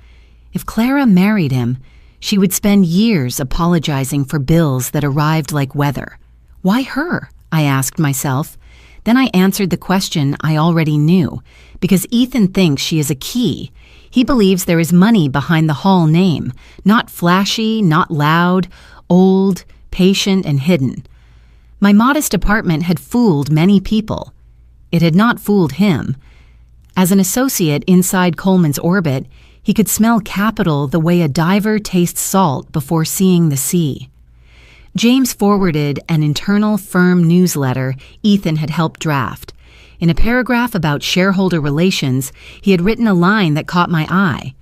If Clara married him, she would spend years apologizing for bills that arrived like weather. Why her? I asked myself. Then I answered the question I already knew, because Ethan thinks she is a key. He believes there is money behind the Hall name, not flashy, not loud, old, patient, and hidden. My modest apartment had fooled many people. It had not fooled him. As an associate inside Coleman's orbit, he could smell capital the way a diver tastes salt before seeing the sea. James forwarded an internal firm newsletter Ethan had helped draft. In a paragraph about shareholder relations, he had written a line that caught my eye.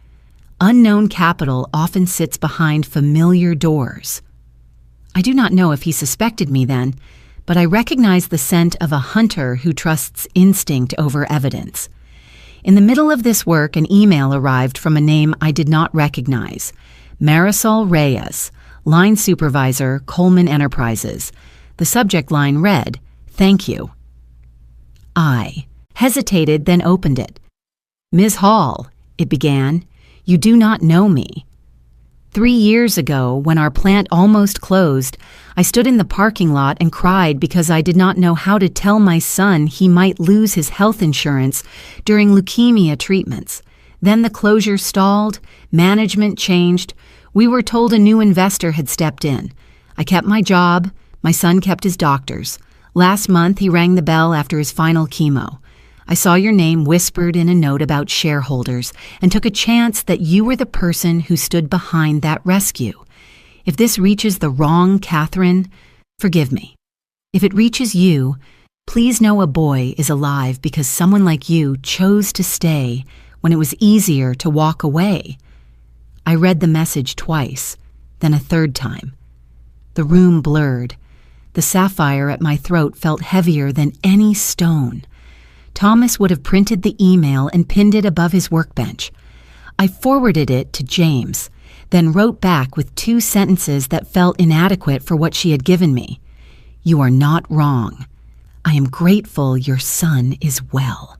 "Unknown capital often sits behind familiar doors." I do not know if he suspected me then, but I recognized the scent of a hunter who trusts instinct over evidence. In the middle of this work, an email arrived from a name I did not recognize. Marisol Reyes, line supervisor, Coleman Enterprises. The subject line read, "Thank you." I hesitated, then opened it. "Ms. Hall," it began, "you do not know me. 3 years ago, when our plant almost closed, I stood in the parking lot and cried because I did not know how to tell my son he might lose his health insurance during leukemia treatments. Then the closure stalled, management changed. We were told a new investor had stepped in. I kept my job, my son kept his doctor's. Last month, he rang the bell after his final chemo. I saw your name whispered in a note about shareholders and took a chance that you were the person who stood behind that rescue. If this reaches the wrong Catherine, forgive me. If it reaches you, please know a boy is alive because someone like you chose to stay when it was easier to walk away." I read the message twice, then a third time. The room blurred. The sapphire at my throat felt heavier than any stone. Thomas would have printed the email and pinned it above his workbench. I forwarded it to James, then wrote back with 2 sentences that felt inadequate for what she had given me. "You are not wrong. I am grateful your son is well.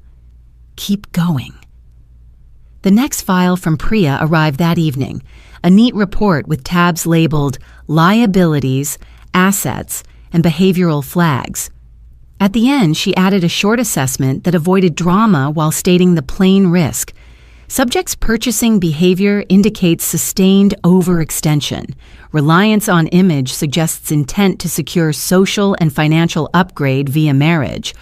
Keep going." The next file from Priya arrived that evening, a neat report with tabs labeled liabilities, assets, and behavioral flags. At the end, she added a short assessment that avoided drama while stating the plain risk. Subject's purchasing behavior indicates sustained overextension. Reliance on image suggests intent to secure social and financial upgrade via marriage.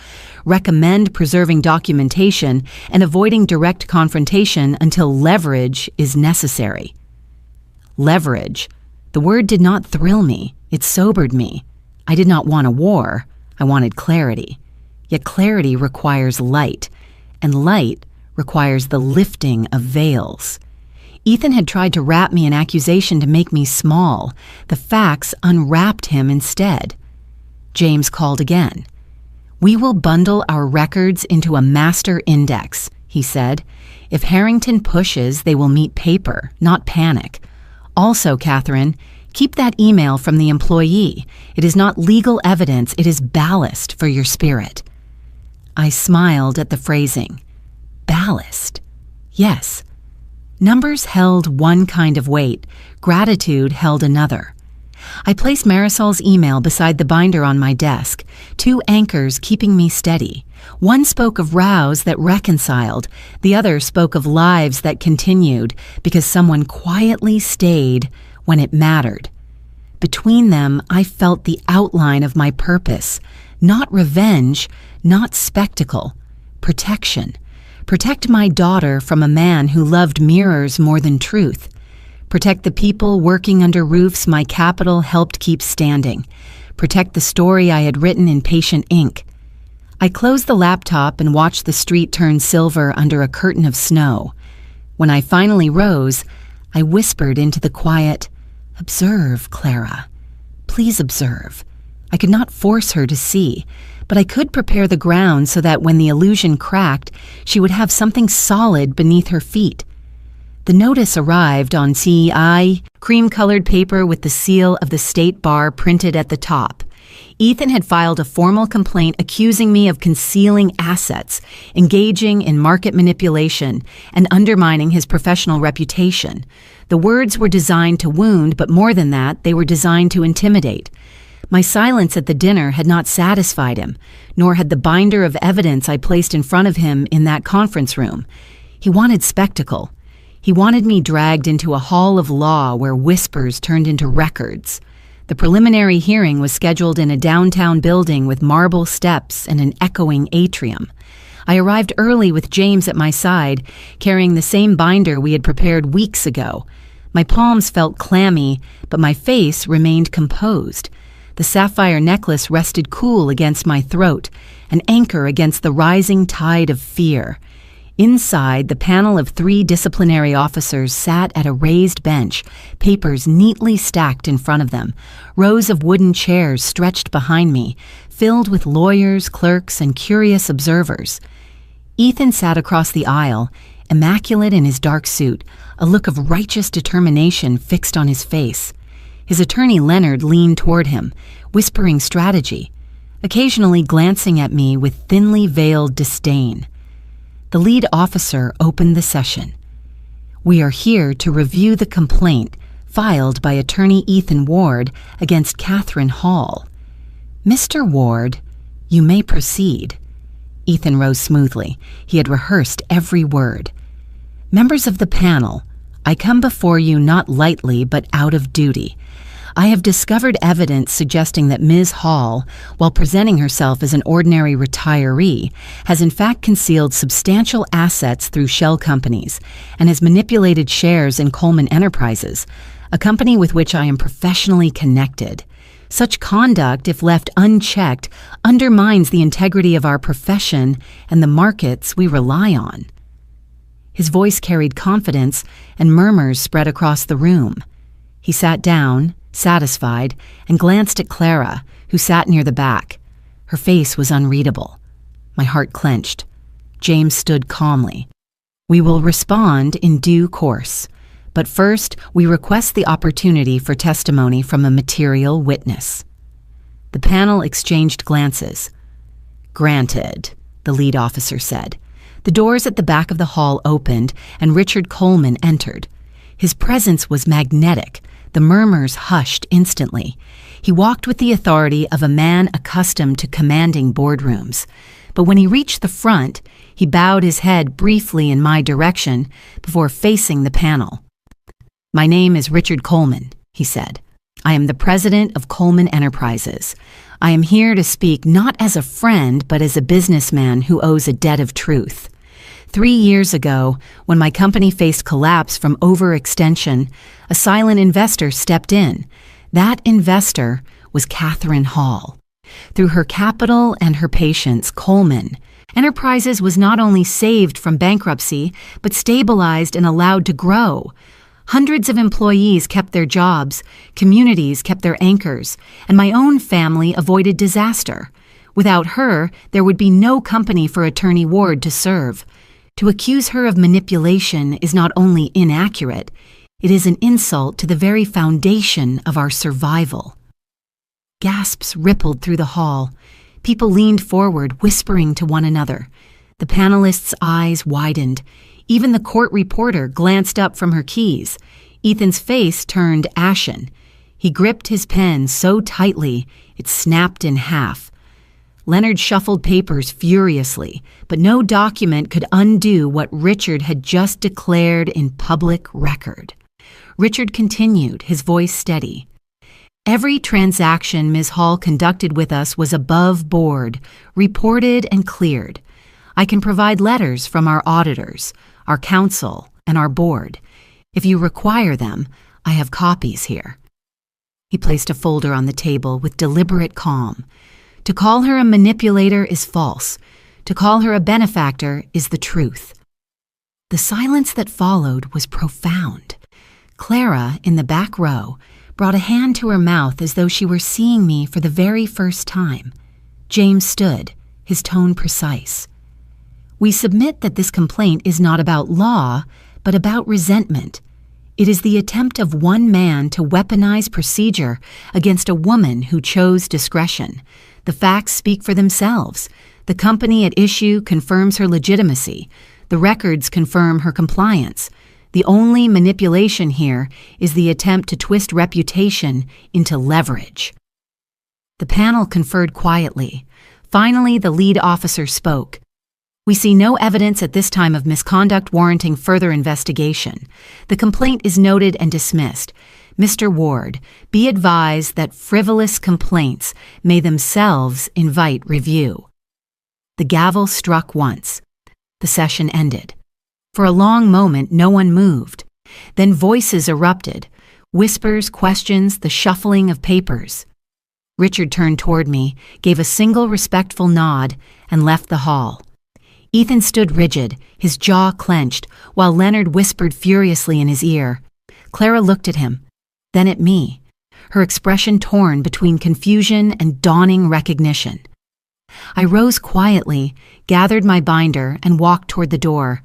Recommend preserving documentation and avoiding direct confrontation until leverage is necessary. Leverage. The word did not thrill me. It sobered me. I did not want a war. I wanted clarity. Yet clarity requires light, and light requires the lifting of veils. Ethan had tried to wrap me in accusation to make me small. The facts unwrapped him instead. James called again. "We will bundle our records into a master index," he said. "If Harrington pushes, they will meet paper, not panic. Also, Catherine, keep that email from the employee. It is not legal evidence, it is ballast for your spirit." I smiled at the phrasing. Ballast. Yes. Numbers held one kind of weight, gratitude held another. I placed Marisol's email beside the binder on my desk, 2 anchors keeping me steady. One spoke of rows that reconciled, the other spoke of lives that continued because someone quietly stayed when it mattered. Between them, I felt the outline of my purpose. Not revenge, not spectacle. Protection. Protect my daughter from a man who loved mirrors more than truth. Protect the people working under roofs my capital helped keep standing. Protect the story I had written in patient ink. I closed the laptop and watched the street turn silver under a curtain of snow. When I finally rose, I whispered into the quiet, "Observe, Clara. Please observe." I could not force her to see, but I could prepare the ground so that when the illusion cracked, she would have something solid beneath her feet. The notice arrived on CI, cream-colored paper with the seal of the state bar printed at the top. Ethan had filed a formal complaint accusing me of concealing assets, engaging in market manipulation, and undermining his professional reputation. The words were designed to wound, but more than that, they were designed to intimidate. My silence at the dinner had not satisfied him, nor had the binder of evidence I placed in front of him in that conference room. He wanted spectacle. He wanted me dragged into a hall of law where whispers turned into records. The preliminary hearing was scheduled in a downtown building with marble steps and an echoing atrium. I arrived early with James at my side, carrying the same binder we had prepared weeks ago. My palms felt clammy, but my face remained composed. The sapphire necklace rested cool against my throat, an anchor against the rising tide of fear. Inside, the panel of 3 disciplinary officers sat at a raised bench, papers neatly stacked in front of them, rows of wooden chairs stretched behind me, filled with lawyers, clerks, and curious observers. Ethan sat across the aisle, immaculate in his dark suit, a look of righteous determination fixed on his face. His attorney Leonard leaned toward him, whispering strategy, occasionally glancing at me with thinly veiled disdain. The lead officer opened the session. "We are here to review the complaint filed by attorney Ethan Ward against Catherine Hall. Mr. Ward, you may proceed." Ethan rose smoothly. He had rehearsed every word. "Members of the panel, I come before you not lightly but out of duty. I have discovered evidence suggesting that Ms. Hall, while presenting herself as an ordinary retiree, has in fact concealed substantial assets through shell companies and has manipulated shares in Coleman Enterprises, a company with which I am professionally connected. Such conduct, if left unchecked, undermines the integrity of our profession and the markets we rely on." His voice carried confidence, and murmurs spread across the room. He sat down, satisfied, and glanced at Clara, who sat near the back. Her face was unreadable. My heart clenched. James stood calmly. "We will respond in due course. But first, we request the opportunity for testimony from a material witness." The panel exchanged glances. "Granted," the lead officer said. The doors at the back of the hall opened, and Richard Coleman entered. His presence was magnetic. The murmurs hushed instantly. He walked with the authority of a man accustomed to commanding boardrooms. But when he reached the front, he bowed his head briefly in my direction before facing the panel. "My name is Richard Coleman," he said. "I am the president of Coleman Enterprises. I am here to speak not as a friend, but as a businessman who owes a debt of truth. 3 years ago, when my company faced collapse from overextension, a silent investor stepped in. That investor was Catherine Hall. Through her capital and her patience, Coleman Enterprises was not only saved from bankruptcy, but stabilized and allowed to grow. Hundreds of employees kept their jobs, communities kept their anchors, and my own family avoided disaster. Without her, there would be no company for Attorney Ward to serve. To accuse her of manipulation is not only inaccurate, it is an insult to the very foundation of our survival." Gasps rippled through the hall. People leaned forward, whispering to one another. The panelists' eyes widened. Even the court reporter glanced up from her keys. Ethan's face turned ashen. He gripped his pen so tightly it snapped in half. Leonard shuffled papers furiously, but no document could undo what Richard had just declared in public record. Richard continued, his voice steady. "Every transaction Ms. Hall conducted with us was above board, reported and cleared. I can provide letters from our auditors, our counsel, and our board. If you require them, I have copies here." He placed a folder on the table with deliberate calm. To call her a manipulator is false. To call her a benefactor is the truth. The silence that followed was profound. Clara, in the back row, brought a hand to her mouth as though she were seeing me for the very first time. James stood, his tone precise. "We submit that this complaint is not about law, but about resentment. It is the attempt of one man to weaponize procedure against a woman who chose discretion. The facts speak for themselves. The company at issue confirms her legitimacy. The records confirm her compliance. The only manipulation here is the attempt to twist reputation into leverage." The panel conferred quietly. Finally, the lead officer spoke. "We see no evidence at this time of misconduct warranting further investigation. The complaint is noted and dismissed. Mr. Ward, be advised that frivolous complaints may themselves invite review." The gavel struck once. The session ended. For a long moment, no one moved. Then voices erupted. Whispers, questions, the shuffling of papers. Richard turned toward me, gave a single respectful nod, and left the hall. Ethan stood rigid, his jaw clenched, while Leonard whispered furiously in his ear. Clara looked at him, then at me, her expression torn between confusion and dawning recognition. I rose quietly, gathered my binder, and walked toward the door.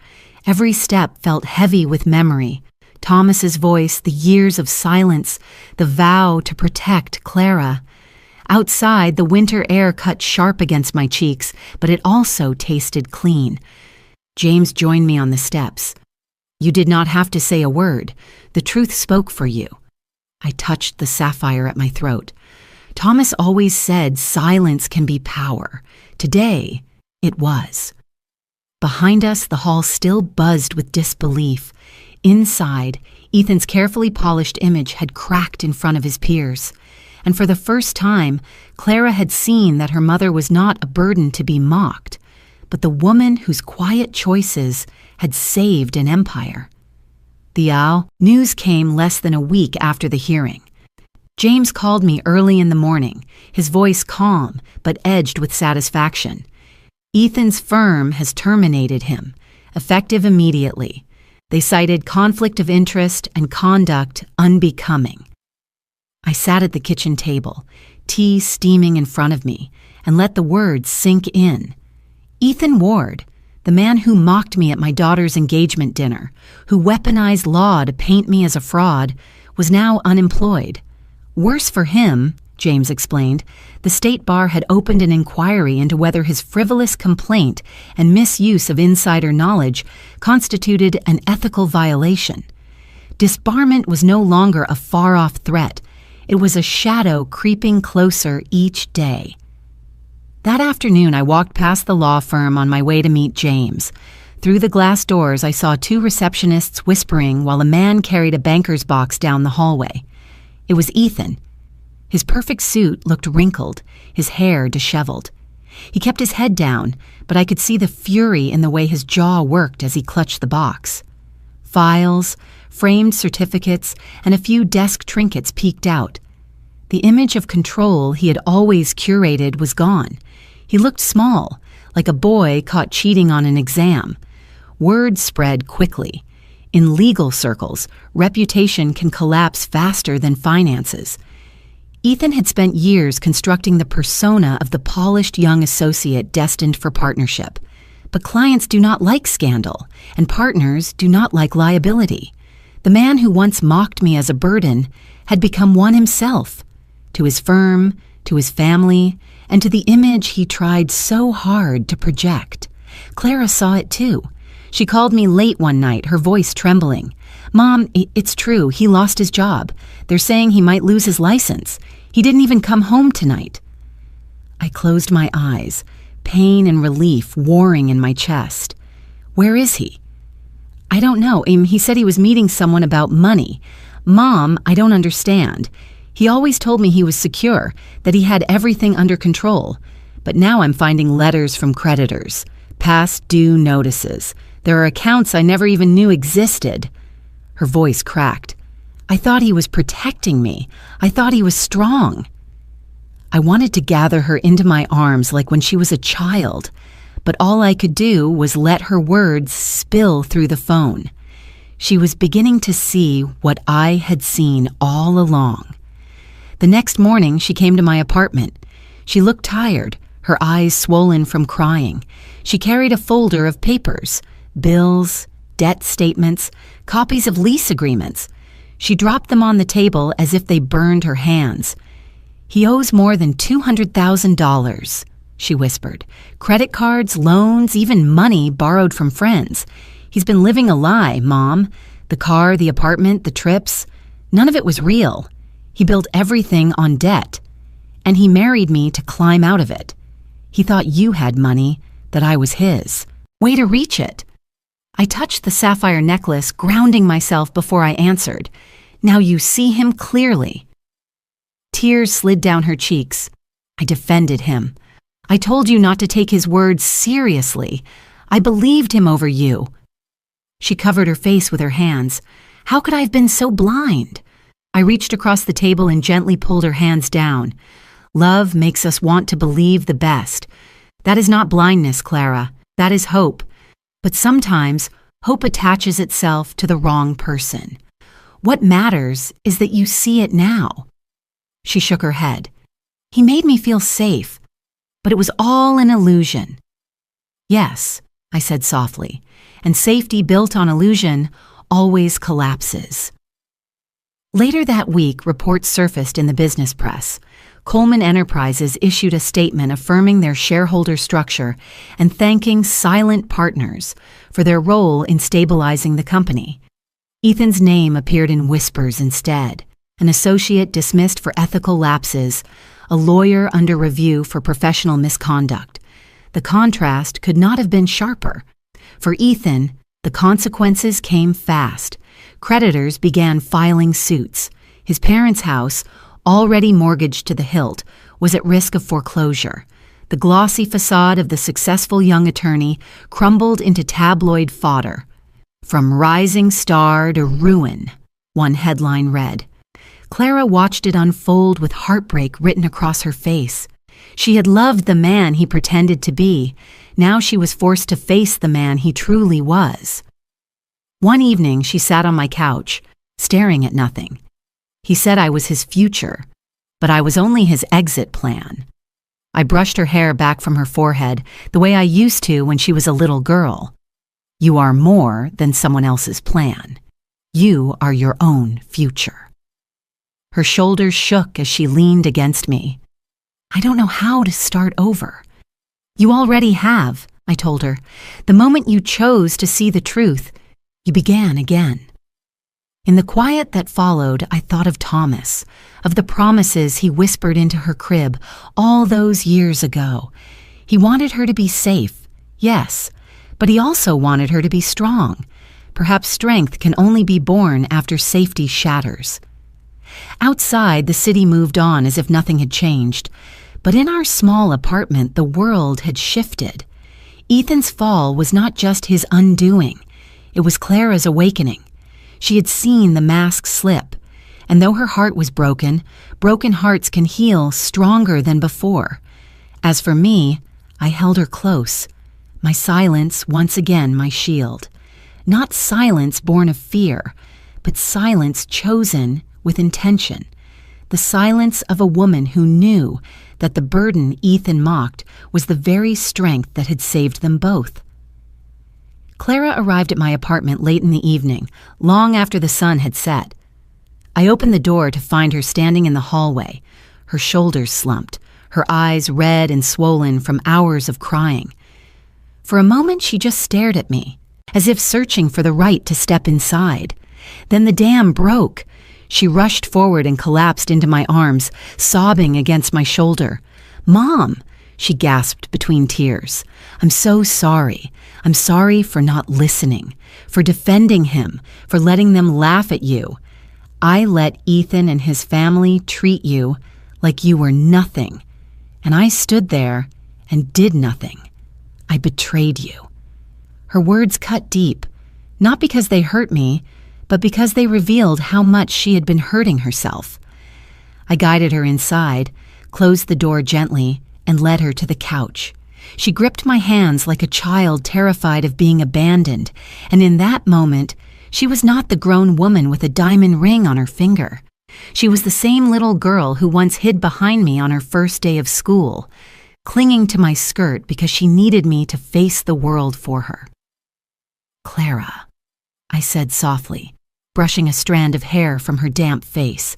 Every step felt heavy with memory. Thomas's voice, the years of silence, the vow to protect Clara. Outside, the winter air cut sharp against my cheeks, but it also tasted clean. James joined me on the steps. You did not have to say a word. The truth spoke for you. I touched the sapphire at my throat. Thomas always said silence can be power. Today, it was. Behind us, the hall still buzzed with disbelief. Inside, Ethan's carefully polished image had cracked in front of his peers. And for the first time, Clara had seen that her mother was not a burden to be mocked, but the woman whose quiet choices had saved an empire. The owl news came less than a week after the hearing. James called me early in the morning, his voice calm but edged with satisfaction. Ethan's firm has terminated him, effective immediately. They cited conflict of interest and conduct unbecoming. I sat at the kitchen table, tea steaming in front of me, and let the words sink in. Ethan Ward, the man who mocked me at my daughter's engagement dinner, who weaponized law to paint me as a fraud, was now unemployed. Worse for him, James explained, the state bar had opened an inquiry into whether his frivolous complaint and misuse of insider knowledge constituted an ethical violation. Disbarment was no longer a far-off threat. It was a shadow creeping closer each day. That afternoon, I walked past the law firm on my way to meet James. Through the glass doors, I saw two receptionists whispering while a man carried a banker's box down the hallway. It was Ethan. His perfect suit looked wrinkled, his hair disheveled. He kept his head down, but I could see the fury in the way his jaw worked as he clutched the box. Files, framed certificates, and a few desk trinkets peeked out. The image of control he had always curated was gone. He looked small, like a boy caught cheating on an exam. Word spread quickly. In legal circles, reputation can collapse faster than finances. Ethan had spent years constructing the persona of the polished young associate destined for partnership. But clients do not like scandal, and partners do not like liability. The man who once mocked me as a burden had become one himself, to his firm, to his family, and to the image he tried so hard to project. Clara saw it too. She called me late one night, her voice trembling. "Mom, it's true, he lost his job. They're saying he might lose his license. He didn't even come home tonight." I closed my eyes, pain and relief warring in my chest. "Where is he?" "I don't know. He said he was meeting someone about money." "Mom, I don't understand. He always told me he was secure, that he had everything under control. But now I'm finding letters from creditors, past due notices. There are accounts I never even knew existed." Her voice cracked. "I thought he was protecting me. I thought he was strong." I wanted to gather her into my arms like when she was a child, but all I could do was let her words spill through the phone. She was beginning to see what I had seen all along. The next morning, she came to my apartment. She looked tired, her eyes swollen from crying. She carried a folder of papers, bills, debt statements, copies of lease agreements. She dropped them on the table as if they burned her hands. "He owes more than $200,000, she whispered. "Credit cards, loans, even money borrowed from friends. He's been living a lie, Mom. The car, the apartment, the trips. None of it was real. He built everything on debt. And he married me to climb out of it. He thought you had money, that I was his. Way to reach it." I touched the sapphire necklace, grounding myself before I answered. "Now you see him clearly." Tears slid down her cheeks. I defended him. "I told you not to take his words seriously. I believed him over you." She covered her face with her hands. "How could I have been so blind?" I reached across the table and gently pulled her hands down. "Love makes us want to believe the best. That is not blindness, Clara. That is hope. But sometimes, hope attaches itself to the wrong person. What matters is that you see it now." She shook her head. "He made me feel safe, but it was all an illusion." "Yes, I said softly, and safety built on illusion always collapses. Later that week, reports surfaced in the business press. Coleman Enterprises issued a statement affirming their shareholder structure and thanking silent partners for their role in stabilizing the company. Ethan's name appeared in whispers instead, an associate dismissed for ethical lapses, a lawyer under review for professional misconduct. The contrast could not have been sharper. For Ethan, the consequences came fast. Creditors began filing suits. His parents' house, already mortgaged to the hilt, was at risk of foreclosure. The glossy facade of the successful young attorney crumbled into tabloid fodder. "From rising star to ruin," one headline read. Clara watched it unfold with heartbreak written across her face. She had loved the man he pretended to be. Now she was forced to face the man he truly was. One evening, she sat on my couch, staring at nothing. He said I was his future, but I was only his exit plan. I brushed her hair back from her forehead the way I used to when she was a little girl. You are more than someone else's plan. You are your own future. Her shoulders shook as she leaned against me. I don't know how to start over. You already have, I told her. The moment you chose to see the truth, you began again. In the quiet that followed, I thought of Thomas, of the promises he whispered into her crib all those years ago. He wanted her to be safe, yes, but he also wanted her to be strong. Perhaps strength can only be born after safety shatters. Outside, the city moved on as if nothing had changed. But in our small apartment, the world had shifted. Ethan's fall was not just his undoing. It was Clara's awakening. She had seen the mask slip. And though her heart was broken, broken hearts can heal stronger than before. As for me, I held her close. My silence, once again, my shield. Not silence born of fear, but silence chosen with intention. The silence of a woman who knew that the burden Ethan mocked was the very strength that had saved them both. Clara arrived at my apartment late in the evening, long after the sun had set. I opened the door to find her standing in the hallway, her shoulders slumped, her eyes red and swollen from hours of crying. For a moment, she just stared at me, as if searching for the right to step inside. Then the dam broke. She rushed forward and collapsed into my arms, sobbing against my shoulder. "Mom," she gasped between tears. "I'm so sorry. I'm sorry for not listening, for defending him, for letting them laugh at you. I let Ethan and his family treat you like you were nothing, and I stood there and did nothing. I betrayed you." Her words cut deep, not because they hurt me, but because they revealed how much she had been hurting herself. I guided her inside, closed the door gently, and led her to the couch. She gripped my hands like a child terrified of being abandoned, and in that moment, she was not the grown woman with a diamond ring on her finger. She was the same little girl who once hid behind me on her first day of school, clinging to my skirt because she needed me to face the world for her. "Clara," I said softly, brushing a strand of hair from her damp face.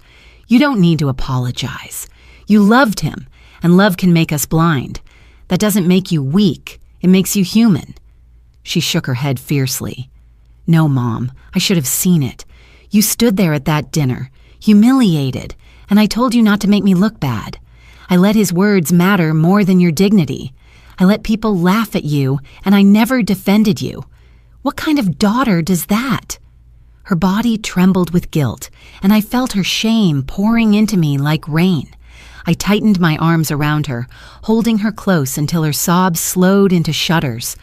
"You don't need to apologize. You loved him, and love can make us blind. That doesn't make you weak. It makes you human." She shook her head fiercely. "No, Mom, I should have seen it. You stood there at that dinner, humiliated, and I told you not to make me look bad. I let his words matter more than your dignity. I let people laugh at you, and I never defended you. What kind of daughter does that?" Her body trembled with guilt, and I felt her shame pouring into me like rain. I tightened my arms around her, holding her close until her sobs slowed into shudders.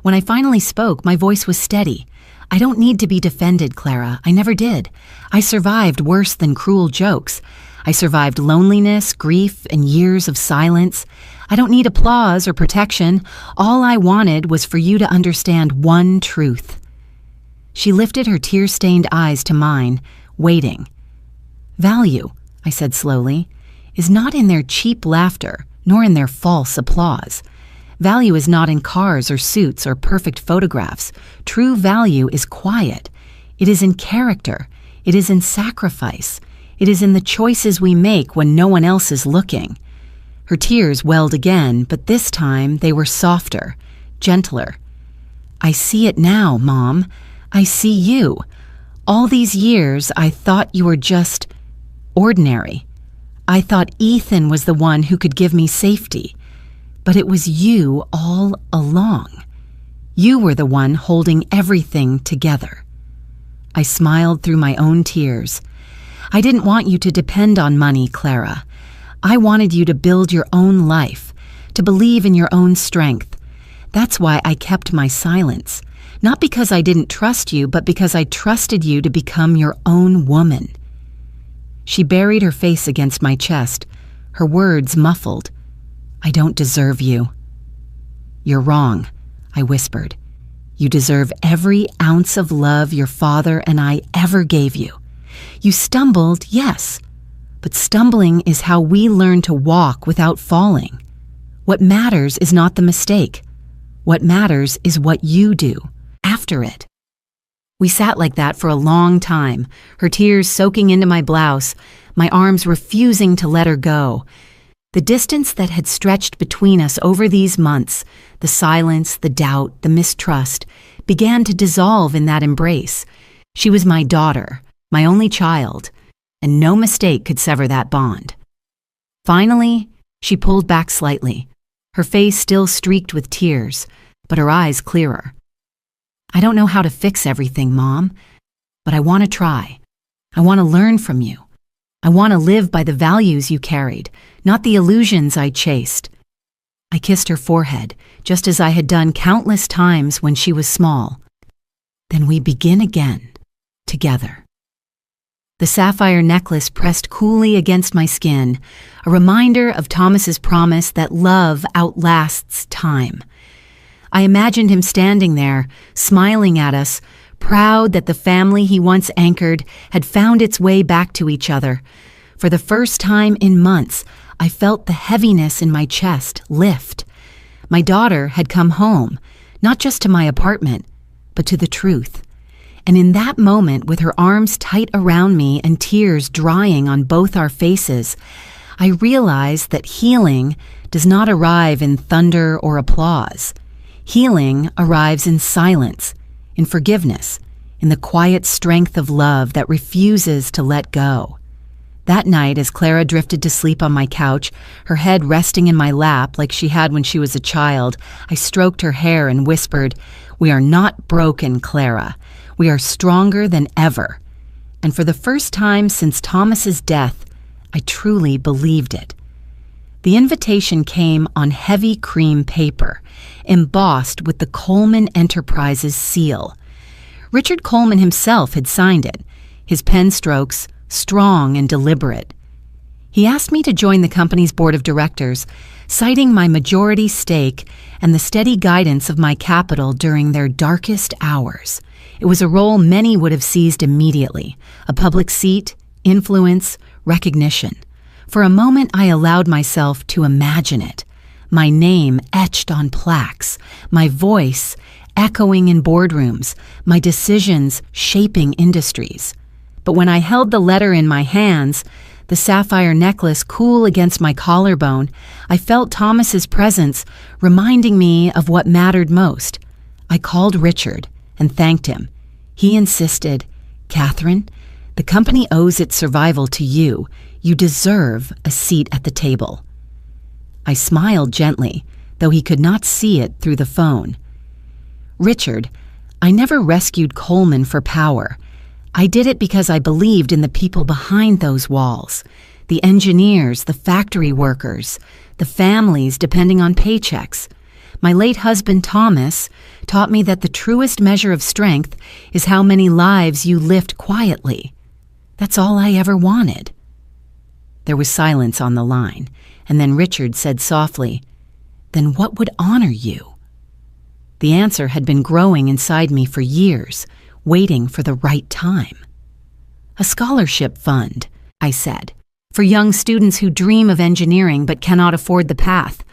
When I finally spoke, my voice was steady. "I don't need to be defended, Clara. I never did. I survived worse than cruel jokes. I survived loneliness, grief, and years of silence. I don't need applause or protection. All I wanted was for you to understand one truth." She lifted her tear-stained eyes to mine, waiting. "Value," I said slowly, "is not in their cheap laughter, nor in their false applause. Value is not in cars or suits or perfect photographs. True value is quiet. It is in character. It is in sacrifice. It is in the choices we make when no one else is looking. Her tears welled again, but this time they were softer, gentler. I see it now, Mom. I see you. All these years I thought you were just ordinary. I thought Ethan was the one who could give me safety. But it was you all along. You were the one holding everything together. I smiled through my own tears. I didn't want you to depend on money, Clara. I wanted you to build your own life, to believe in your own strength. That's why I kept my silence. Not because I didn't trust you, but because I trusted you to become your own woman. She buried her face against my chest, her words muffled. I don't deserve you. You're wrong, I whispered. You deserve every ounce of love your father and I ever gave you. You stumbled, yes, but stumbling is how we learn to walk without falling. What matters is not the mistake. What matters is what you do after it. We sat like that for a long time, her tears soaking into my blouse, my arms refusing to let her go. The distance that had stretched between us over these months, the silence, the doubt, the mistrust, began to dissolve in that embrace. She was my daughter, my only child, and no mistake could sever that bond. Finally, she pulled back slightly, her face still streaked with tears, but her eyes clearer. I don't know how to fix everything, Mom, but I want to try. I want to learn from you. I want to live by the values you carried, not the illusions I chased. I kissed her forehead, just as I had done countless times when she was small. Then we begin again, together. The sapphire necklace pressed coolly against my skin, a reminder of Thomas's promise that love outlasts time. I imagined him standing there, smiling at us, proud that the family he once anchored had found its way back to each other. For the first time in months, I felt the heaviness in my chest lift. My daughter had come home, not just to my apartment, but to the truth. And in that moment, with her arms tight around me and tears drying on both our faces, I realized that healing does not arrive in thunder or applause. Healing arrives in silence, in forgiveness, in the quiet strength of love that refuses to let go. That night, as Clara drifted to sleep on my couch, her head resting in my lap like she had when she was a child, I stroked her hair and whispered, "We are not broken, Clara. We are stronger than ever." And for the first time since Thomas's death, I truly believed it. The invitation came on heavy cream paper, embossed with the Coleman Enterprises seal. Richard Coleman himself had signed it, his pen strokes strong and deliberate. He asked me to join the company's board of directors, citing my majority stake and the steady guidance of my capital during their darkest hours. It was a role many would have seized immediately, a public seat, influence, recognition. For a moment, I allowed myself to imagine it. My name etched on plaques, my voice echoing in boardrooms, my decisions shaping industries. But when I held the letter in my hands, the sapphire necklace cool against my collarbone, I felt Thomas's presence reminding me of what mattered most. I called Richard and thanked him. He insisted, "Catherine, the company owes its survival to you. You deserve a seat at the table." I smiled gently, though he could not see it through the phone. "Richard, I never rescued Coleman for power. I did it because I believed in the people behind those walls, the engineers, the factory workers, the families depending on paychecks. My late husband, Thomas, taught me that the truest measure of strength is how many lives you lift quietly. That's all I ever wanted." There was silence on the line, and then Richard said softly, "Then what would honor you?" The answer had been growing inside me for years, waiting for the right time. "A scholarship fund," I said, "for young students who dream of engineering but cannot afford the path.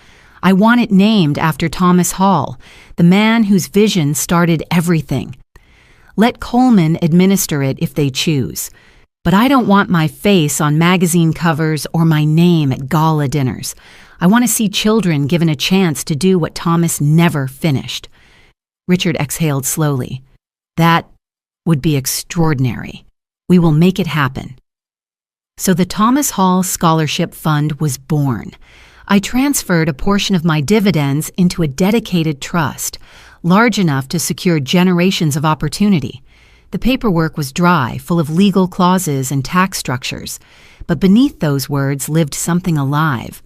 I want it named after Thomas Hall, the man whose vision started everything. Let Coleman administer it if they choose. But I don't want my face on magazine covers or my name at gala dinners. I want to see children given a chance to do what Thomas never finished. Richard exhaled slowly. That would be extraordinary. We will make it happen. So the Thomas Hall Scholarship Fund was born. I transferred a portion of my dividends into a dedicated trust, large enough to secure generations of opportunity. The paperwork was dry, full of legal clauses and tax structures, but beneath those words lived something alive,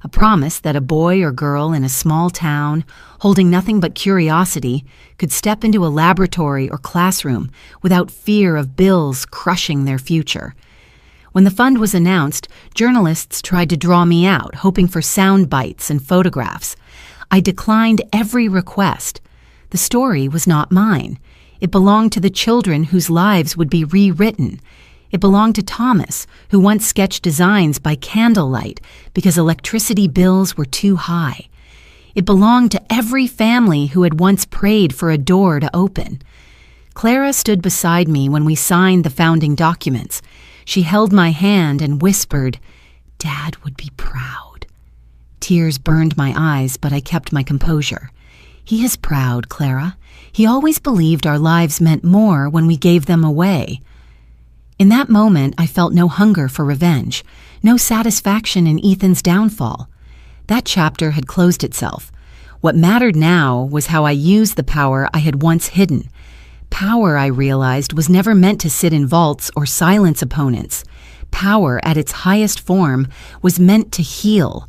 a promise that a boy or girl in a small town, holding nothing but curiosity, could step into a laboratory or classroom without fear of bills crushing their future. When the fund was announced, journalists tried to draw me out, hoping for sound bites and photographs. I declined every request. The story was not mine. It belonged to the children whose lives would be rewritten. It belonged to Thomas, who once sketched designs by candlelight because electricity bills were too high. It belonged to every family who had once prayed for a door to open. Clara stood beside me when we signed the founding documents. She held my hand and whispered, "Dad would be proud." Tears burned my eyes, but I kept my composure. "He is proud, Clara. He always believed our lives meant more when we gave them away." In that moment, I felt no hunger for revenge, no satisfaction in Ethan's downfall. That chapter had closed itself. What mattered now was how I used the power I had once hidden. Power, I realized, was never meant to sit in vaults or silence opponents. Power, at its highest form, was meant to heal.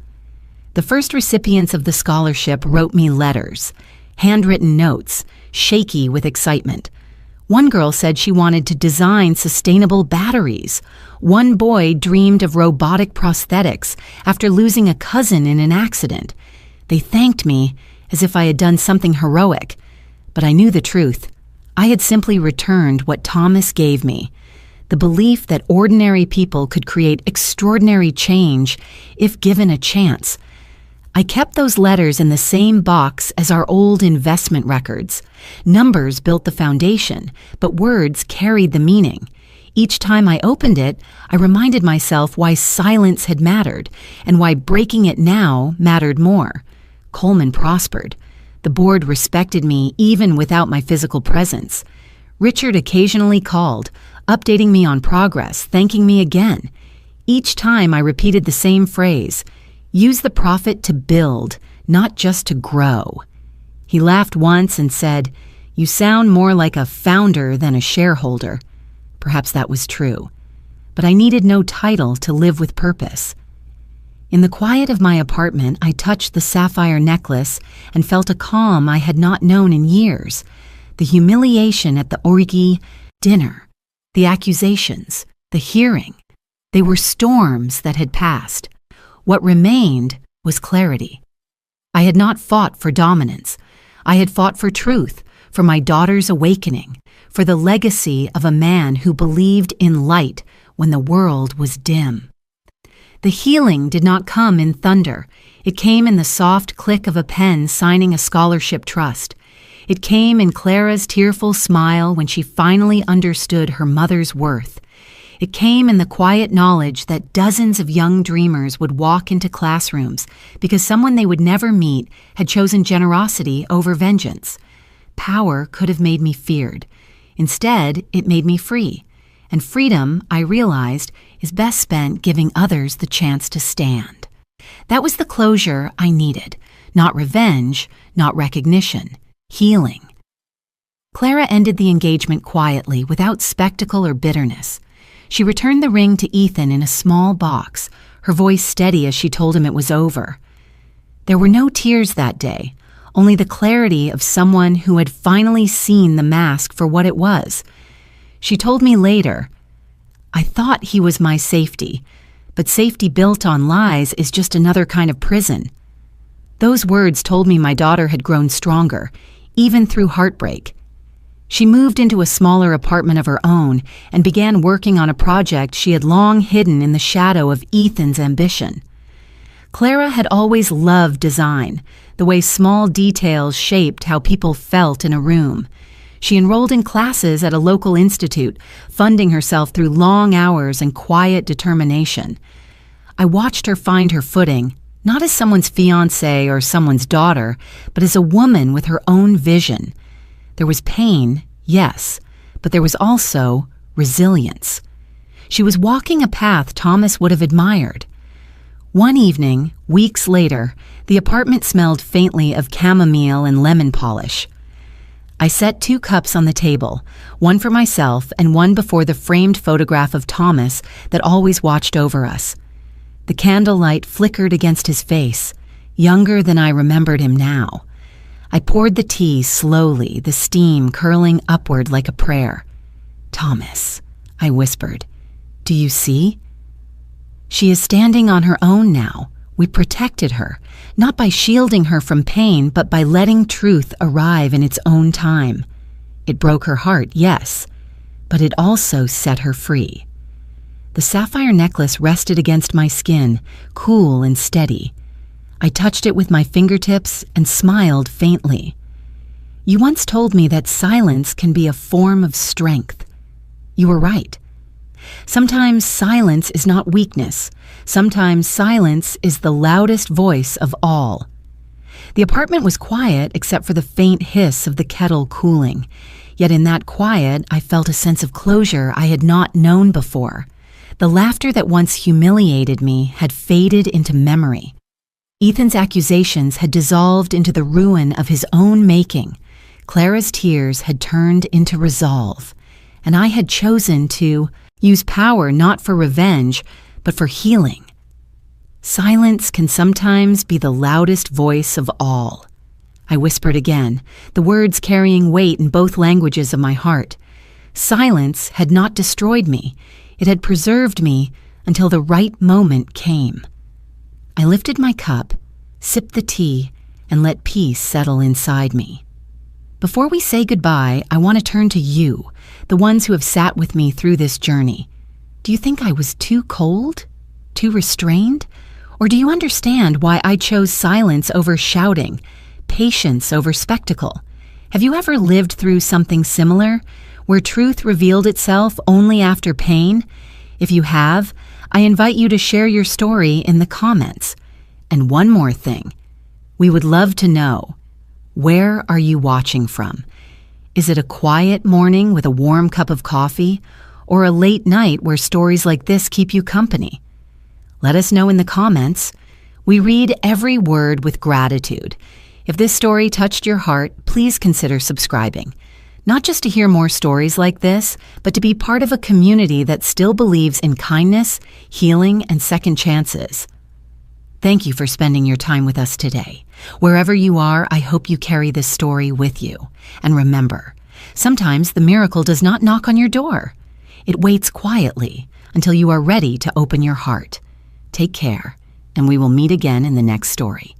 The first recipients of the scholarship wrote me letters, handwritten notes, shaky with excitement. One girl said she wanted to design sustainable batteries. One boy dreamed of robotic prosthetics after losing a cousin in an accident. They thanked me as if I had done something heroic, but I knew the truth. I had simply returned what Thomas gave me, the belief that ordinary people could create extraordinary change if given a chance. I kept those letters in the same box as our old investment records. Numbers built the foundation, but words carried the meaning. Each time I opened it, I reminded myself why silence had mattered and why breaking it now mattered more. Coleman prospered. The board respected me even without my physical presence. Richard occasionally called, updating me on progress, thanking me again. Each time I repeated the same phrase, "Use the profit to build, not just to grow." He laughed once and said, "You sound more like a founder than a shareholder." Perhaps that was true. But I needed no title to live with purpose. In the quiet of my apartment, I touched the sapphire necklace and felt a calm I had not known in years. The humiliation at the orgy dinner, the accusations, the hearing, they were storms that had passed. What remained was clarity. I had not fought for dominance. I had fought for truth, for my daughter's awakening, for the legacy of a man who believed in light when the world was dim. The healing did not come in thunder. It came in the soft click of a pen signing a scholarship trust. It came in Clara's tearful smile when she finally understood her mother's worth. It came in the quiet knowledge that dozens of young dreamers would walk into classrooms because someone they would never meet had chosen generosity over vengeance. Power could have made me feared. Instead, it made me free. And freedom, I realized, is best spent giving others the chance to stand. That was the closure I needed. Not revenge, not recognition. Healing. Clara ended the engagement quietly, without spectacle or bitterness. She returned the ring to Ethan in a small box, her voice steady as she told him it was over. There were no tears that day, only the clarity of someone who had finally seen the mask for what it was. She told me later, "I thought he was my safety, but safety built on lies is just another kind of prison." Those words told me my daughter had grown stronger, even through heartbreak. She moved into a smaller apartment of her own and began working on a project she had long hidden in the shadow of Ethan's ambition. Clara had always loved design, the way small details shaped how people felt in a room. She enrolled in classes at a local institute, funding herself through long hours and quiet determination. I watched her find her footing, not as someone's fiancée or someone's daughter, but as a woman with her own vision. There was pain, yes, but there was also resilience. She was walking a path Thomas would have admired. One evening, weeks later, the apartment smelled faintly of chamomile and lemon polish. I set 2 cups on the table, one for myself and one before the framed photograph of Thomas that always watched over us. The candlelight flickered against his face, younger than I remembered him now. I poured the tea slowly, the steam curling upward like a prayer. "Thomas," I whispered, "do you see? She is standing on her own now. We protected her, not by shielding her from pain, but by letting truth arrive in its own time. It broke her heart, yes, but it also set her free." The sapphire necklace rested against my skin, cool and steady. I touched it with my fingertips and smiled faintly. "You once told me that silence can be a form of strength." You were right. Sometimes silence is not weakness. Sometimes silence is the loudest voice of all. The apartment was quiet except for the faint hiss of the kettle cooling. Yet in that quiet, I felt a sense of closure I had not known before. The laughter that once humiliated me had faded into memory. Ethan's accusations had dissolved into the ruin of his own making. Clara's tears had turned into resolve. And I had chosen to use power not for revenge, but for healing. Silence can sometimes be the loudest voice of all. I whispered again, the words carrying weight in both languages of my heart. Silence had not destroyed me. It had preserved me until the right moment came. I lifted my cup, sipped the tea, and let peace settle inside me. Before we say goodbye, I want to turn to you, the ones who have sat with me through this journey. Do you think I was too cold? Too restrained? Or do you understand why I chose silence over shouting, patience over spectacle? Have you ever lived through something similar, where truth revealed itself only after pain? If you have, I invite you to share your story in the comments. And one more thing, we would love to know, where are you watching from? Is it a quiet morning with a warm cup of coffee, or a late night where stories like this keep you company? Let us know in the comments. We read every word with gratitude. If this story touched your heart, please consider subscribing. Not just to hear more stories like this, but to be part of a community that still believes in kindness, healing, and second chances. Thank you for spending your time with us today. Wherever you are, I hope you carry this story with you. And remember, sometimes the miracle does not knock on your door. It waits quietly until you are ready to open your heart. Take care, and we will meet again in the next story.